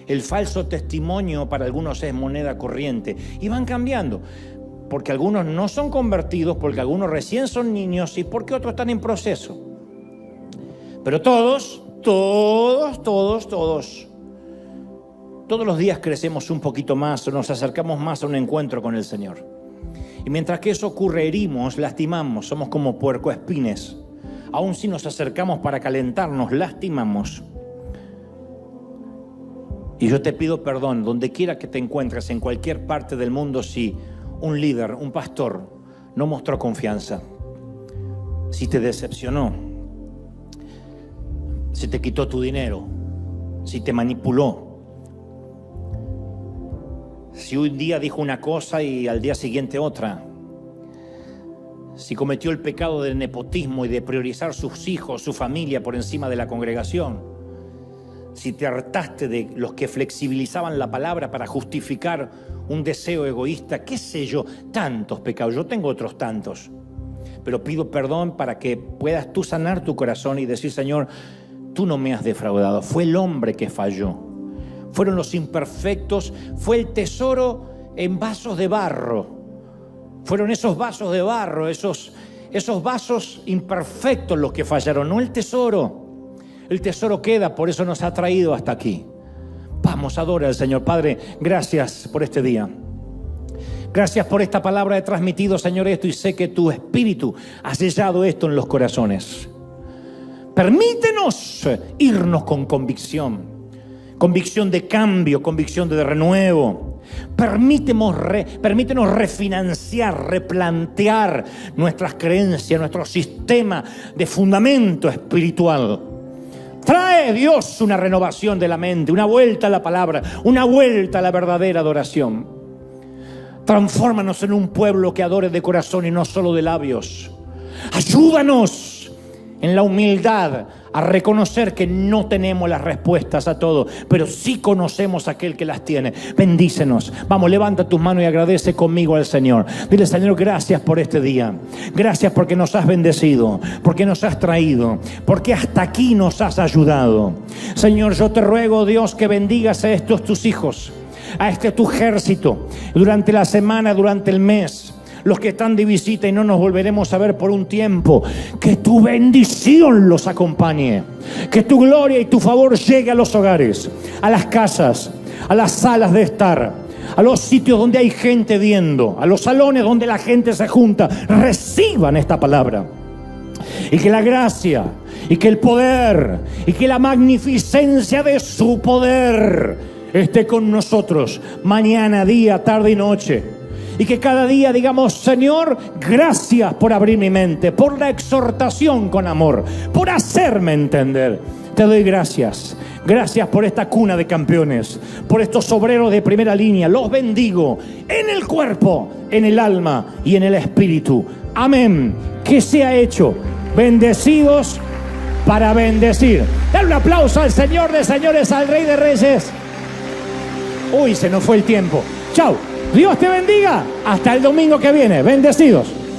El falso testimonio para algunos es moneda corriente y van cambiando. Porque algunos no son convertidos, porque algunos recién son niños y porque otros están en proceso. Pero todos los días crecemos un poquito más o nos acercamos más a un encuentro con el Señor. Y mientras que eso ocurre, herimos, lastimamos, somos como puercoespines. Aun si nos acercamos para calentarnos, lastimamos. Y yo te pido perdón, donde quiera que te encuentres, en cualquier parte del mundo, si un líder, un pastor, no mostró confianza, si te decepcionó, si te quitó tu dinero, si te manipuló, si un día dijo una cosa y al día siguiente otra, si cometió el pecado del nepotismo y de priorizar sus hijos, su familia por encima de la congregación, si te hartaste de los que flexibilizaban la palabra para justificar un deseo egoísta, qué sé yo, tantos pecados, yo tengo otros tantos. pero pido perdón para que puedas tú sanar tu corazón y decir, Señor, tú no me has defraudado. Fue el hombre que falló. Fueron los imperfectos. Fue el tesoro en vasos de barro. Fueron esos vasos de barro, esos vasos imperfectos los que fallaron, no el tesoro. El tesoro queda, por eso nos ha traído hasta aquí. Vamos, adora al Señor. Padre, gracias por este día. Gracias por esta palabra de transmitido, Señor, esto, y sé que tu Espíritu ha sellado esto en los corazones. Permítenos irnos con convicción. Convicción de cambio, convicción de renuevo. Permítenos refinanciar, replantear nuestras creencias, nuestro sistema de fundamento espiritual. Trae, Dios, una renovación de la mente, una vuelta a la palabra, una vuelta a la verdadera adoración. Transfórmanos en un pueblo que adore de corazón y no solo de labios. Ayúdanos en la humildad a reconocer que no tenemos las respuestas a todo, pero sí conocemos a aquel que las tiene. Bendícenos. Vamos, levanta tus manos y agradece conmigo al Señor. Dile, Señor, gracias por este día. Gracias porque nos has bendecido, porque nos has traído, porque hasta aquí nos has ayudado. Señor, yo te ruego, Dios, que bendigas a estos tus hijos, a este tu ejército, durante la semana, durante el mes, los que están de visita y no nos volveremos a ver por un tiempo. Que tu bendición los acompañe, que tu gloria y tu favor llegue a los hogares, a las casas, a las salas de estar, a los sitios donde hay gente viendo, a los salones donde la gente se junta. Reciban esta palabra, y que la gracia, y que el poder, y que la magnificencia de su poder esté con nosotros mañana, día, tarde y noche. Y que cada día digamos, Señor, gracias por abrir mi mente, por la exhortación con amor, por hacerme entender. Te doy gracias. Gracias por esta cuna de campeones, por estos obreros de primera línea. Los bendigo en el cuerpo, en el alma y en el espíritu. Amén. Que sea hecho. Bendecidos para bendecir. Dale un aplauso al Señor de señores, al Rey de Reyes. Uy, se nos fue el tiempo. Chau. Dios te bendiga. Hasta el domingo que viene. Bendecidos.